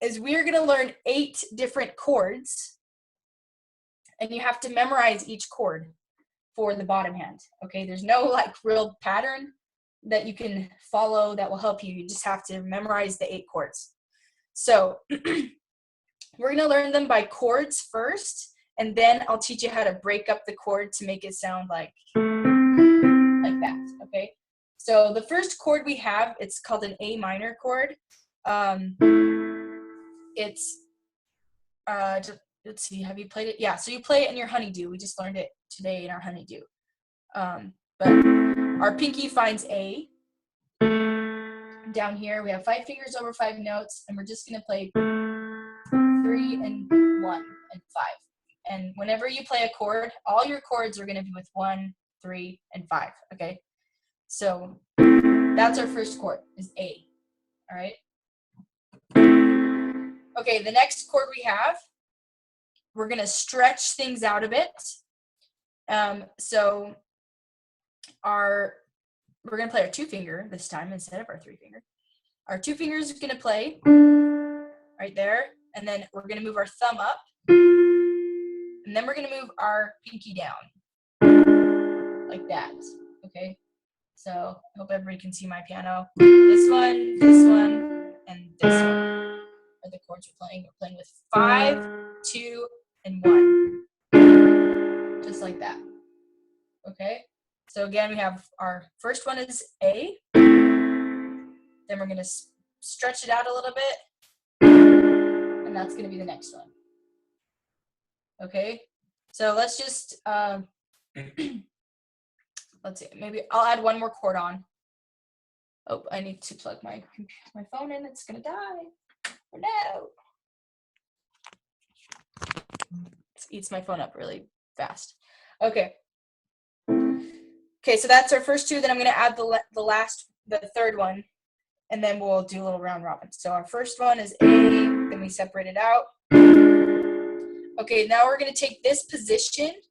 Speaker 1: is we're gonna learn 8 different chords, and you have to memorize each chord for the bottom hand. Okay, there's no like real pattern that you can follow that will help you. You just have to memorize the 8 chords. So we're gonna learn them by chords first, and then I'll teach you how to break up the chord to make it sound like that. Okay. So the first chord we have, it's called an A minor chord. It's let's see, have you played it? Yeah, so you play it in your honeydew. We just learned it today in our honeydew. But our pinky finds A. Down here, we have 5 fingers over 5 notes, and we're just gonna play 3 and 1 and 5. And whenever you play a chord, all your chords are gonna be with 1, 3, and 5, okay? So that's our first chord, is A, all right? Okay, the next chord we have, we're gonna stretch things out a bit. So we're gonna play our 2 finger this time instead of our 3 finger. Our 2 fingers are gonna play right there, and then we're gonna move our thumb up, and then we're gonna move our pinky down, like that, okay? So I hope everybody can see my piano. This one, and this one are the chords we're playing. We're playing with 5, 2, and 1, just like that, okay? So again, we have our first one is A, then we're gonna stretch it out a little bit, and that's gonna be the next one, okay? So let's just, let's see, maybe I'll add one more chord on. Oh, I need to plug my phone in, it's gonna die. Oh no. It eats my phone up really fast. Okay. Okay, so that's our first 2, then I'm gonna add the third one, and then we'll do a little round robin. So our first one is A, then we separate it out. Okay, now we're gonna take this position,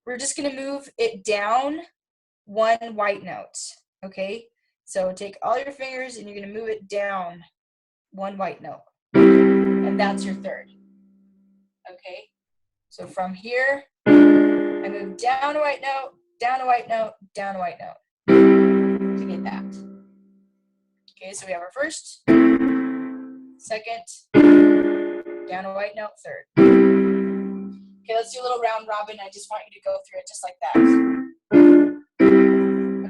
Speaker 1: we're just gonna move it down 1 white note, okay? So take all your fingers and you're gonna move it down 1 white note, and that's your third, okay? So from here, I move down a white note, down a white note, down a white note to get that. Okay, so we have our first, second, down a white note, third. Okay, let's do a little round robin. I just want you to go through it just like that.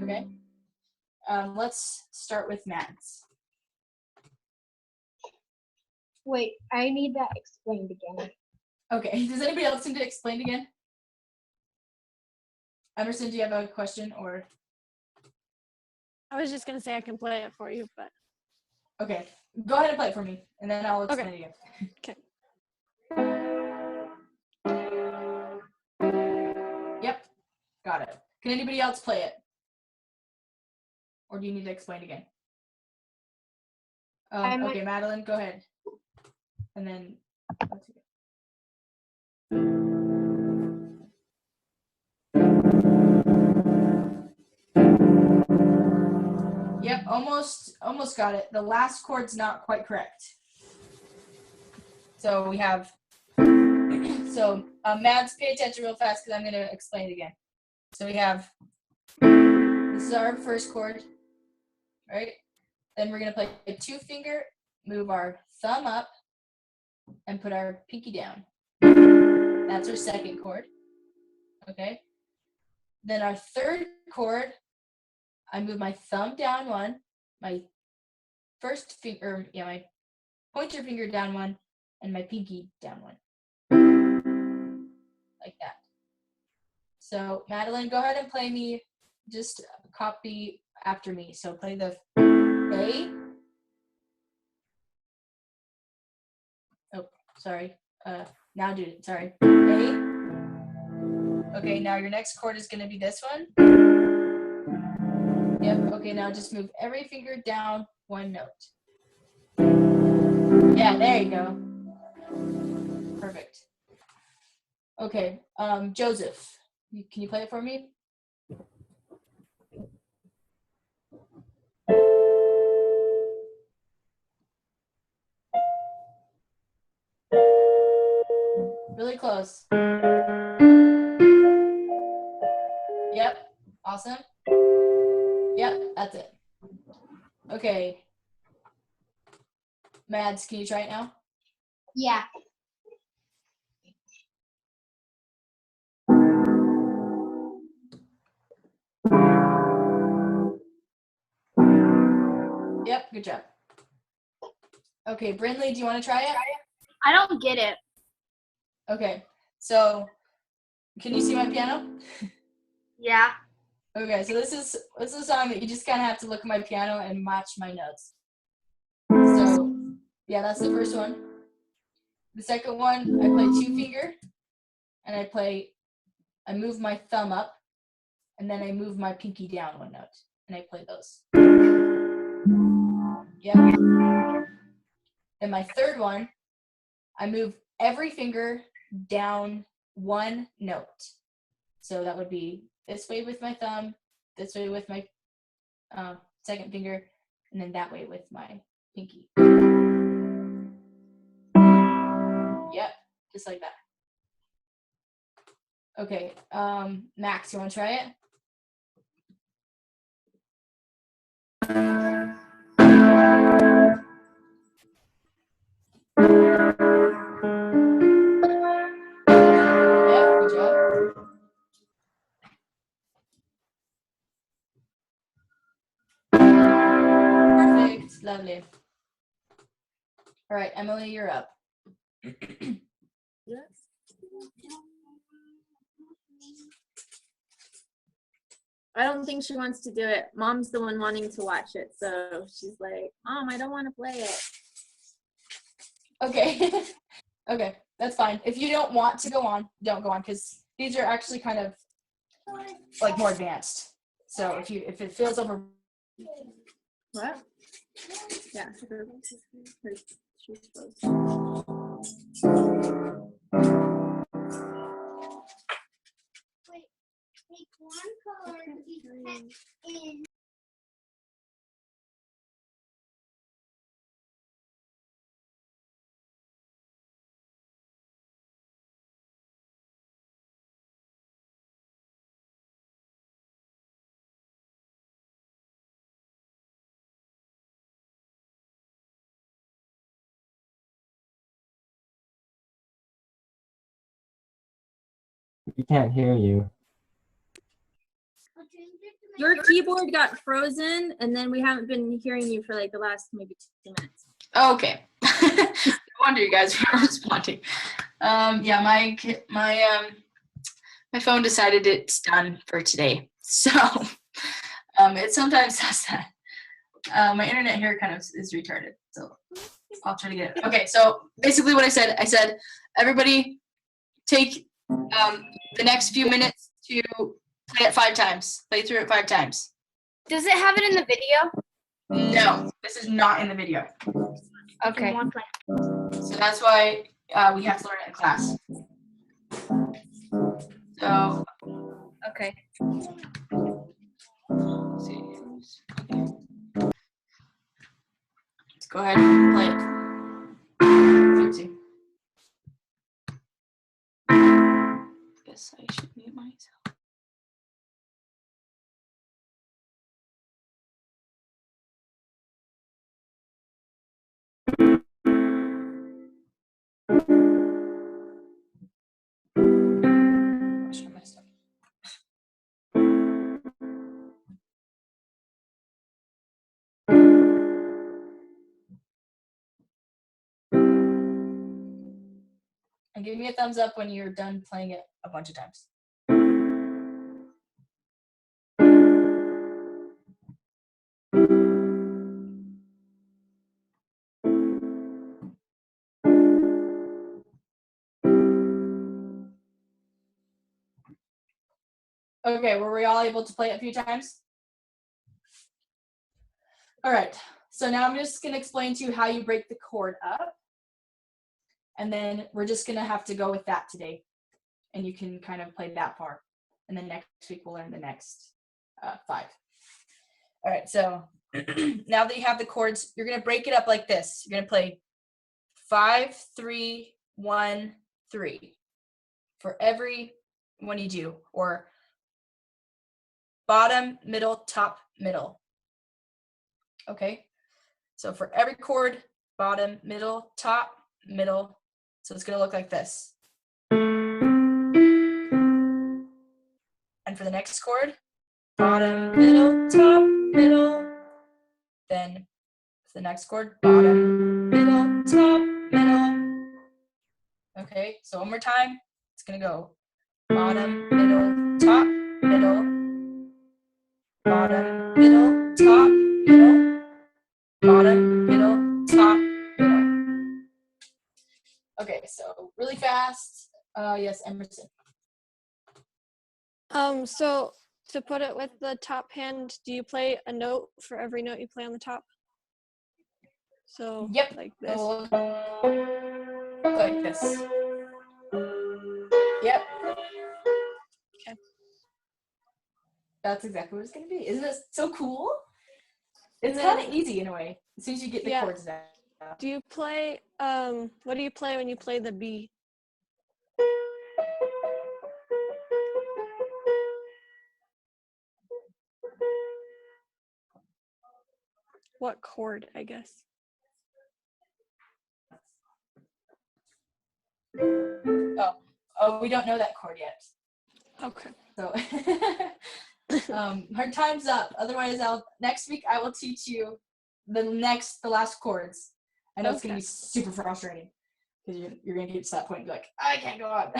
Speaker 1: Okay. Let's start with Mads.
Speaker 2: Wait, I need that explained again.
Speaker 1: Okay, does anybody else need to explain again? Emerson, do you have a question or?
Speaker 7: I was just gonna say I can play it for you, but
Speaker 1: Okay, go ahead and play it for me, and then I'll explain it again.
Speaker 7: okay.
Speaker 1: Yep, got it. Can anybody else play it? Or do you need to explain again? Okay, Madeline, go ahead. And then, yep, almost got it. The last chord's not quite correct. So we have, Mads, pay attention real fast because I'm going to explain it again. So we have, this is our first chord, right? Then we're going to play a 2 finger, move our thumb up, and put our pinky down. That's our second chord, okay? Then our third chord, I move my thumb down 1, my first finger, my pointer finger down 1, and my pinky down 1. Like that. So Madeline, go ahead and play me, just copy after me. So play the A. Oh, sorry. Now do it, sorry. A. Okay, now your next chord is gonna be this one. Yep, okay, now just move every finger down 1 note. Yeah, there you go. Perfect. Okay, Joseph, can you play it for me? Really close. Awesome. Yep, that's it. Okay. Mads, can you try it now?
Speaker 2: Yeah.
Speaker 1: Yep, good job. Okay, Brindley, do you want to try it?
Speaker 10: I don't get it.
Speaker 1: Okay, so can you see my piano?
Speaker 10: Yeah.
Speaker 1: Okay, so this is a song that you just kind of have to look at my piano and match my notes. So yeah, that's the first one. The second one, I play 2-finger, and I move my thumb up, and then I move my pinky down 1 note, and I play those. Yep. Then my third one, I move every finger down 1 note. So that would be this way with my thumb, this way with my second finger, and then that way with my pinky. Yep, just like that. Okay, Max, you want to try it? Yep, good job. Perfect, lovely. All right, Emily, you're up.
Speaker 6: I don't think she wants to do it. Mom's the one wanting to watch it, so she's like, Mom, I don't want to play it.
Speaker 1: Okay. Okay, that's fine. If you don't want to go on, don't go on, because these are actually kind of like more advanced. So if it feels over.
Speaker 6: What? Yeah. She's supposed
Speaker 2: Wait, take one color in.
Speaker 8: We can't hear you.
Speaker 6: Your keyboard got frozen, and then we haven't been hearing you for like the last maybe 2 minutes.
Speaker 1: Okay. No wonder you guys were responding. Yeah, my phone decided it's done for today. So it sometimes does that. My internet here kind of is retarded. So I'll try to get it. Okay, so basically what I said, everybody take the next few minutes to play it 5 times. Play through it 5 times.
Speaker 10: Does it have it in the video?
Speaker 1: No, this is not in the video.
Speaker 10: Okay.
Speaker 1: So that's why we have to learn it in class. So,
Speaker 10: Okay.
Speaker 1: let's see. Let's go ahead and play it. Let's see. Guess I should mute myself. Gosh, I messed up. And give me a thumbs up when you're done playing it a bunch of times. Okay, were we all able to play it a few times? All right, so now I'm just gonna explain to you how you break the chord up. And then we're just gonna have to go with that today. And you can kind of play that part. And then next week we'll learn the next 5. All right, so now that you have the chords, you're gonna break it up like this. You're gonna play 5, 3, 1, 3 for every one you do, or bottom, middle, top, middle. Okay, so for every chord, bottom, middle, top, middle. So it's gonna look like this. And for the next chord, bottom, middle, top, middle. Then for the next chord, bottom, middle, top, middle. Okay, so one more time, it's gonna go bottom, middle, top, middle, bottom, middle, top, middle, bottom, middle, top, middle. Okay, so really fast. Yes, Emerson.
Speaker 7: So to put it with the top hand, do you play a note for every note you play on the top? So
Speaker 1: Yep.
Speaker 7: like this.
Speaker 1: Like this. Yep.
Speaker 7: Okay.
Speaker 1: That's exactly what it's gonna be. Isn't it so cool? It's
Speaker 7: And then-
Speaker 1: kind of easy in a way, as soon as you get the
Speaker 7: Yeah.
Speaker 1: chords down.
Speaker 7: Do you play what do you play when you play the B? What chord, I guess?
Speaker 1: Oh, we don't know that chord yet.
Speaker 7: Okay.
Speaker 1: So our time's up. Otherwise, next week I will teach you the last chords. I know it's gonna be super frustrating because you're gonna get to that point and be like, I can't go on.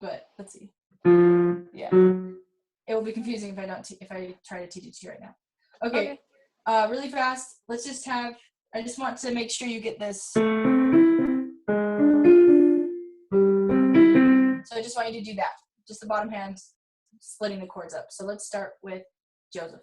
Speaker 1: But let's see. Yeah, it will be confusing if I try to teach it to you right now. Okay. Really fast. Let's just have. I just want to make sure you get this. So I just want you to do that. Just the bottom hand, splitting the chords up. So let's start with Joseph.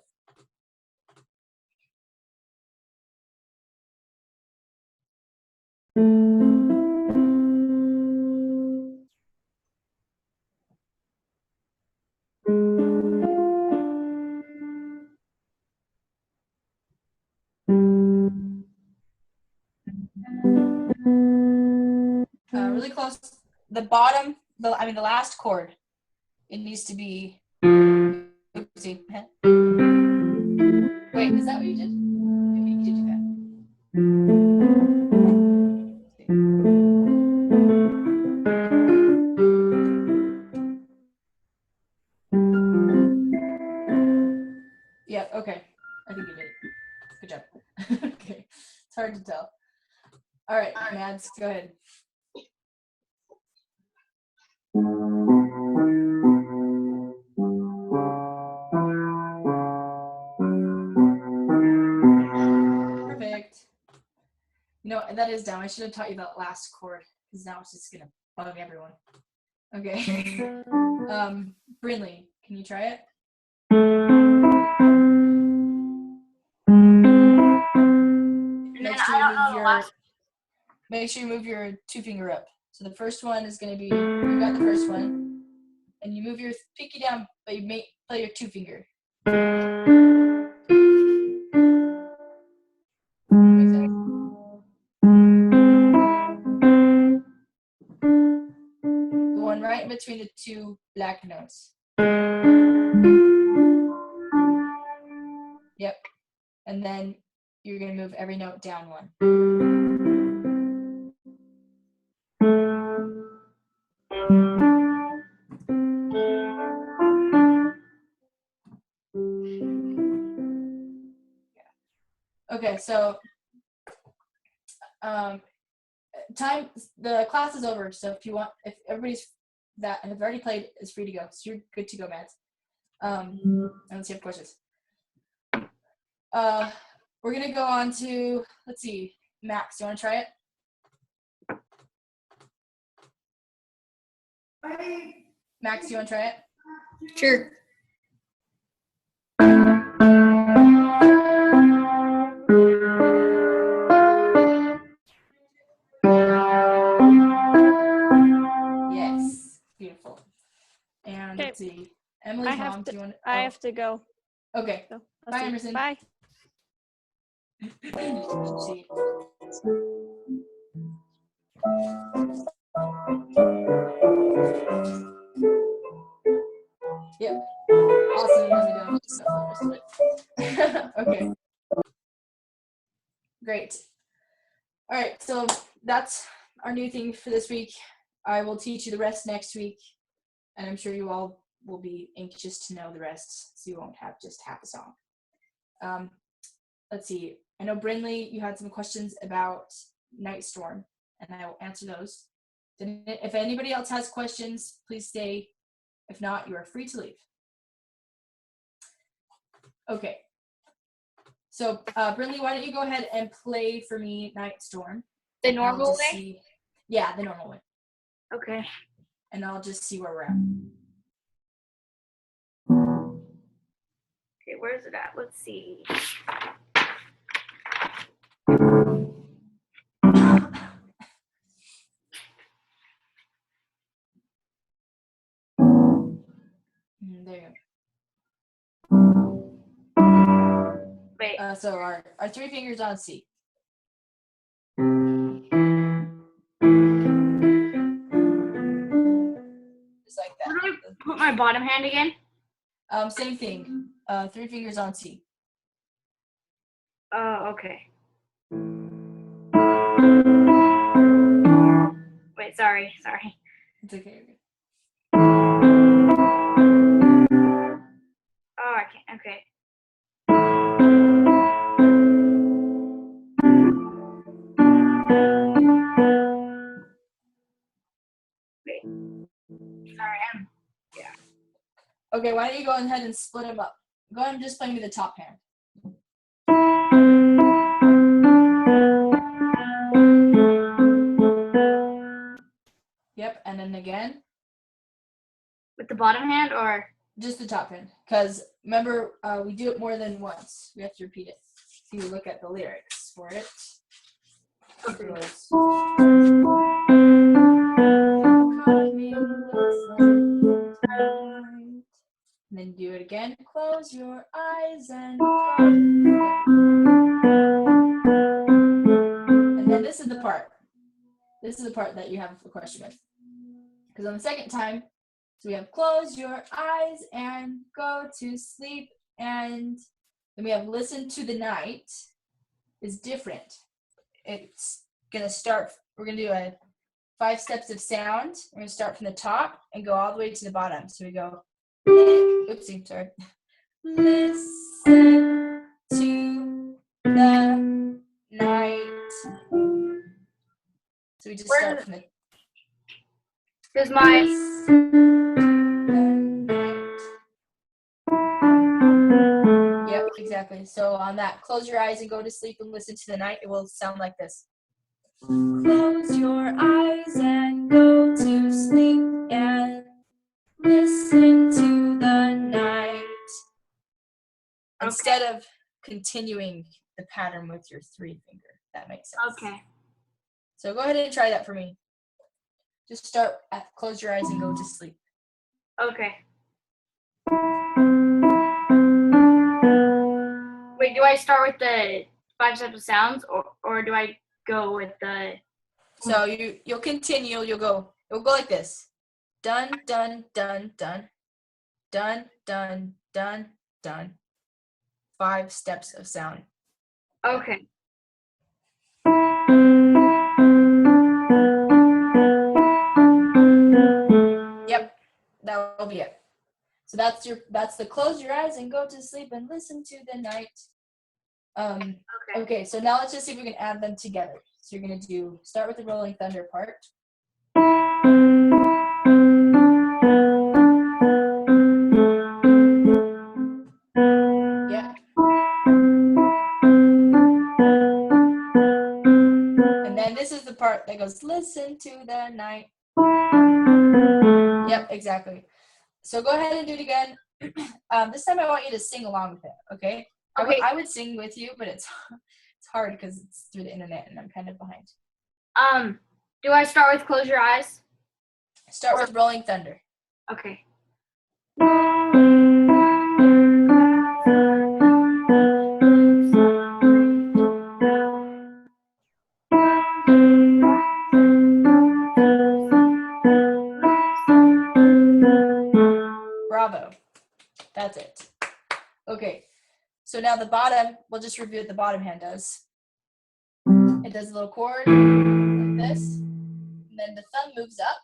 Speaker 1: Really close. The bottom, the last chord. It needs to be. Oopsie. Wait, is that what you did? Maybe you did do that. Yeah, okay. I think you did it. Good job. Okay. It's hard to tell. All right, Mads, go ahead. Perfect. You know, that is down. I should have taught you that last chord because now it's just gonna bug everyone. Okay. Brinley, can you try it? Make sure you move your 2-finger up. So the first one is gonna be, you got the first one, and you move your pinky down, but you play your 2-finger. The one right in between the 2 black notes. Yep. And then you're going to move every note down 1. Okay, so the class is over, so if everybody's that have already played is free to go. So you're good to go, Mads. Let's see if questions. We're gonna go on to, let's see, Max, you wanna try it? Max, you wanna try it?
Speaker 10: Sure.
Speaker 1: Yes, beautiful. And let's see, Emily's mom, do you want?
Speaker 7: I have to go.
Speaker 1: Okay.
Speaker 7: So,
Speaker 1: Bye, Emerson.
Speaker 7: Bye.
Speaker 1: Let's see. Yep. Okay. Great. All right, so that's our new thing for this week. I will teach you the rest next week, and I'm sure you all will be anxious to know the rest, so you won't have just half a song. Let's see. I know, Brinley, you had some questions about Night Storm, and I will answer those. If anybody else has questions, please stay. If not, you are free to leave. Okay. So, Brinley, why don't you go ahead and play for me Night Storm?
Speaker 10: The normal way?
Speaker 1: See, yeah, the normal way.
Speaker 10: Okay.
Speaker 1: And I'll just see where we're at.
Speaker 10: Okay, where is it at? Let's see.
Speaker 1: There you go.
Speaker 10: Wait.
Speaker 1: So our 3 fingers on C. Just like that.
Speaker 10: Where do I put my bottom hand again?
Speaker 1: Same thing. 3 fingers on C.
Speaker 10: Oh, okay. Wait, sorry.
Speaker 1: It's okay.
Speaker 10: Oh, I can't. Okay. Wait. Sorry,
Speaker 1: Okay, why don't you go ahead and split them up? Go ahead and just play me the top hand. Yep, and then again.
Speaker 10: with the bottom hand or?
Speaker 1: Just the top hand. Because remember, we do it more than once. We have to repeat it. If you look at the lyrics for it.
Speaker 10: Okay.
Speaker 1: And then do it again. Close your eyes and then this is the part. This is the part that you have a question with. Because on the second time, so we have close your eyes and go to sleep, and then we have listen to the night is different. It's gonna start, we're gonna do a 5 steps of sound. We're gonna start from the top and go all the way to the bottom. So we go, oopsie, sorry. Listen to the night. So we just start from the
Speaker 10: Does my
Speaker 1: Yep, exactly. So on that, close your eyes and go to sleep and listen to the night. It will sound like this. Close your eyes and go to sleep and listen to the night. Okay. Instead of continuing the pattern with your 3 finger. That makes sense.
Speaker 10: Okay.
Speaker 1: So go ahead and try that for me. Just start at close your eyes and go to sleep.
Speaker 10: Okay. Wait, do I start with the 5 steps of sounds or do I go with the?
Speaker 1: So you'll continue, you'll go like this. Dun dun dun dun. Dun dun dun dun. 5 steps of sound.
Speaker 10: Okay.
Speaker 1: Yep, that will be it. So that's the close your eyes and go to sleep and listen to the night. Okay, so now let's just see if we can add them together. So you're gonna start with the Rolling Thunder part. Yep. And then this is the part that goes, listen to the night. Yep, exactly. So go ahead and do it again. This time I want you to sing along with it, okay?
Speaker 10: Okay.
Speaker 1: I would sing with you, but it's hard because it's through the internet and I'm kind of behind.
Speaker 10: Do I start with close your eyes?
Speaker 1: Start with Rolling Thunder.
Speaker 10: Okay.
Speaker 1: Bravo. That's it. Okay. So now the bottom, we'll just review what the bottom hand does. It does a little chord like this, and then the thumb moves up,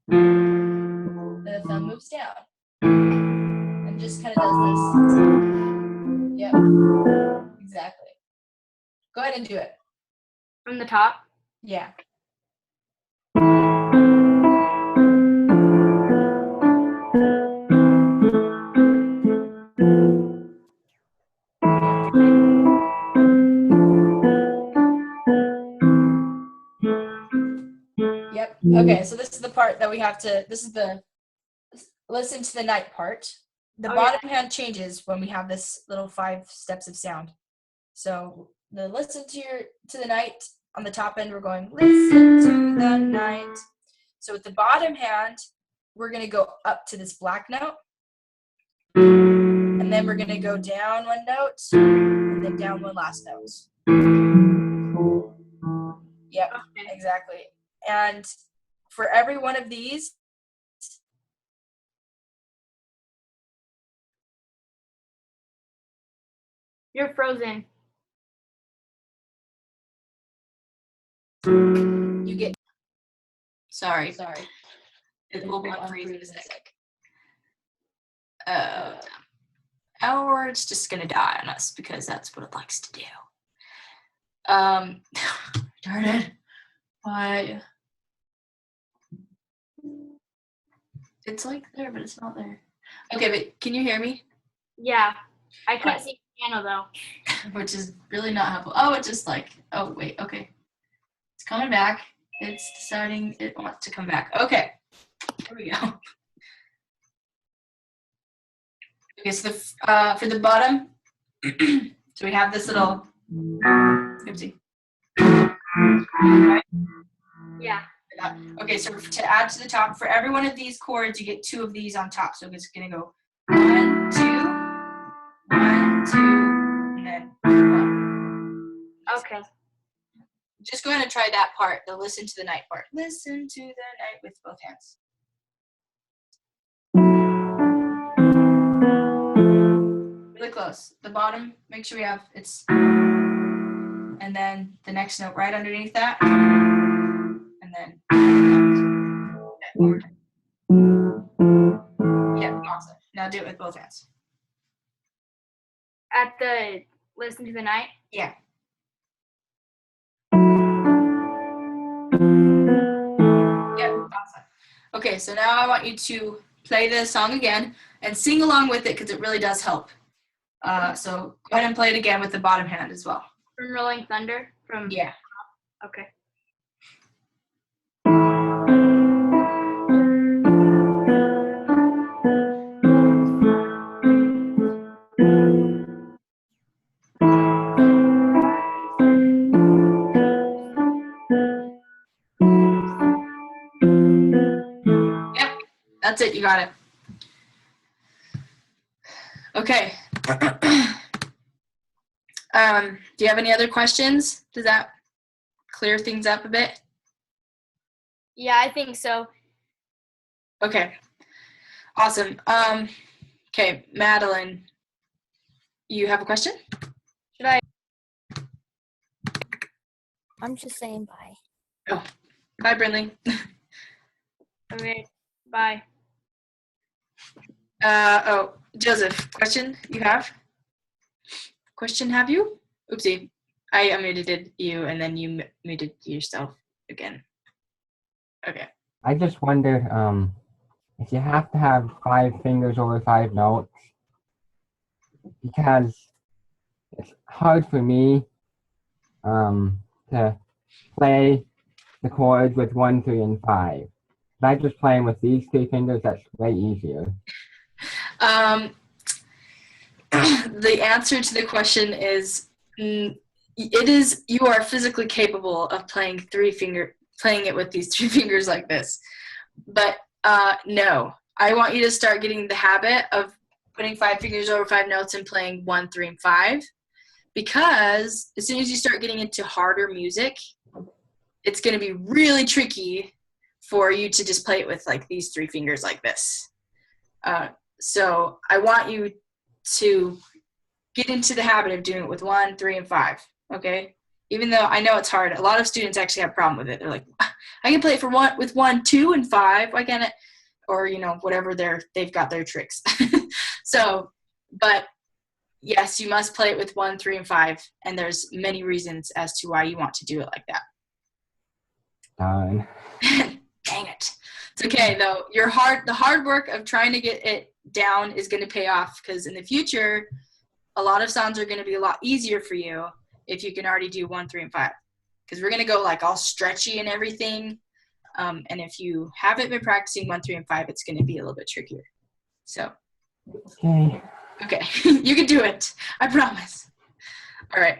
Speaker 1: then the thumb moves down, and just kind of does this. Yep, exactly. Go ahead and do it.
Speaker 10: From the top.
Speaker 1: Yeah. Yep. Okay, so this is the part that we have to, this is the listen to the night part. The bottom hand changes when we have this little 5 steps of sound. So the listen to the night on the top end, we're going listen to the night. So with the bottom hand, we're going to go up to this black note. And then we're going to go down 1 note and then down 1 last note. Yep, exactly. And for every one of these,
Speaker 10: You're frozen.
Speaker 1: you get. Sorry. It will unfreeze in a sec. Or it's just gonna die on us because that's what it likes to do. Darn it. Why? It's like there, but it's not there. Okay, but can you hear me?
Speaker 10: Yeah. I couldn't
Speaker 1: Alright.
Speaker 10: see the piano though.
Speaker 1: Which is really not helpful. Oh, it just like, oh, wait, okay. It's coming back. It's deciding it wants to come back. Okay, here we go. Okay, so for the bottom, so we have this little, oopsie. Right?
Speaker 10: Yeah.
Speaker 1: Okay, so to add to the top, for every one of these chords, you get 2 of these on top. So it's gonna go 1, 2, 1, 2, and then 1.
Speaker 10: Okay.
Speaker 1: Just go ahead and try that part, the listen to the night part. Listen to the night with both hands. Really close. The bottom, make sure we have it's, and then the next note right underneath that, and then. Yeah, awesome. Now do it with both hands.
Speaker 10: At the listen to the night.
Speaker 1: Yeah. Yeah, awesome. Okay, so now I want you to play the song again and sing along with it because it really does help. So go ahead and play it again with the bottom hand as well.
Speaker 10: From Rolling Thunder?
Speaker 1: Yeah.
Speaker 10: Okay.
Speaker 1: Yep, that's it. You got it. Okay. Do you have any other questions? Does that clear things up a bit?
Speaker 10: Yeah, I think so.
Speaker 1: Okay. Awesome. Okay, Madeline, you have a question?
Speaker 10: Should I?
Speaker 5: I'm just saying bye.
Speaker 1: Oh, bye, Brinley.
Speaker 10: Okay. Bye.
Speaker 1: Oh, Joseph, question you have? Question have you? Oopsie. I unmuted you and then you muted yourself again. Okay.
Speaker 8: I just wondered, if you have to have 5 fingers over 5 notes, because it's hard for me, to play the chords with 1, 3, and 5. But I just playing with these 3 fingers, that's way easier.
Speaker 1: The answer to the question is you are physically capable of playing it with these 3 fingers like this. But no, I want you to start getting the habit of putting 5 fingers over 5 notes and playing 1, 3, and 5. Because as soon as you start getting into harder music, it's going to be really tricky for you to just play it with like these 3 fingers like this. So I want you to get into the habit of doing it with 1, 3, and 5. Okay. Even though I know it's hard, a lot of students actually have a problem with it. They're like, I can play it with 1, 2, and 5. Why can't it? Or whatever they've got their tricks. So, but yes, you must play it with 1, 3, and 5, and there's many reasons as to why you want to do it like that.
Speaker 8: Darn.
Speaker 1: Dang it. It's okay though. The hard work of trying to get it down is going to pay off, because in the future, a lot of songs are going to be a lot easier for you if you can already do 1, 3, and 5. Because we're going to go like all stretchy and everything. And if you haven't been practicing 1, 3, and 5, it's going to be a little bit trickier. So.
Speaker 8: Okay.
Speaker 1: Okay. You can do it. I promise. All right.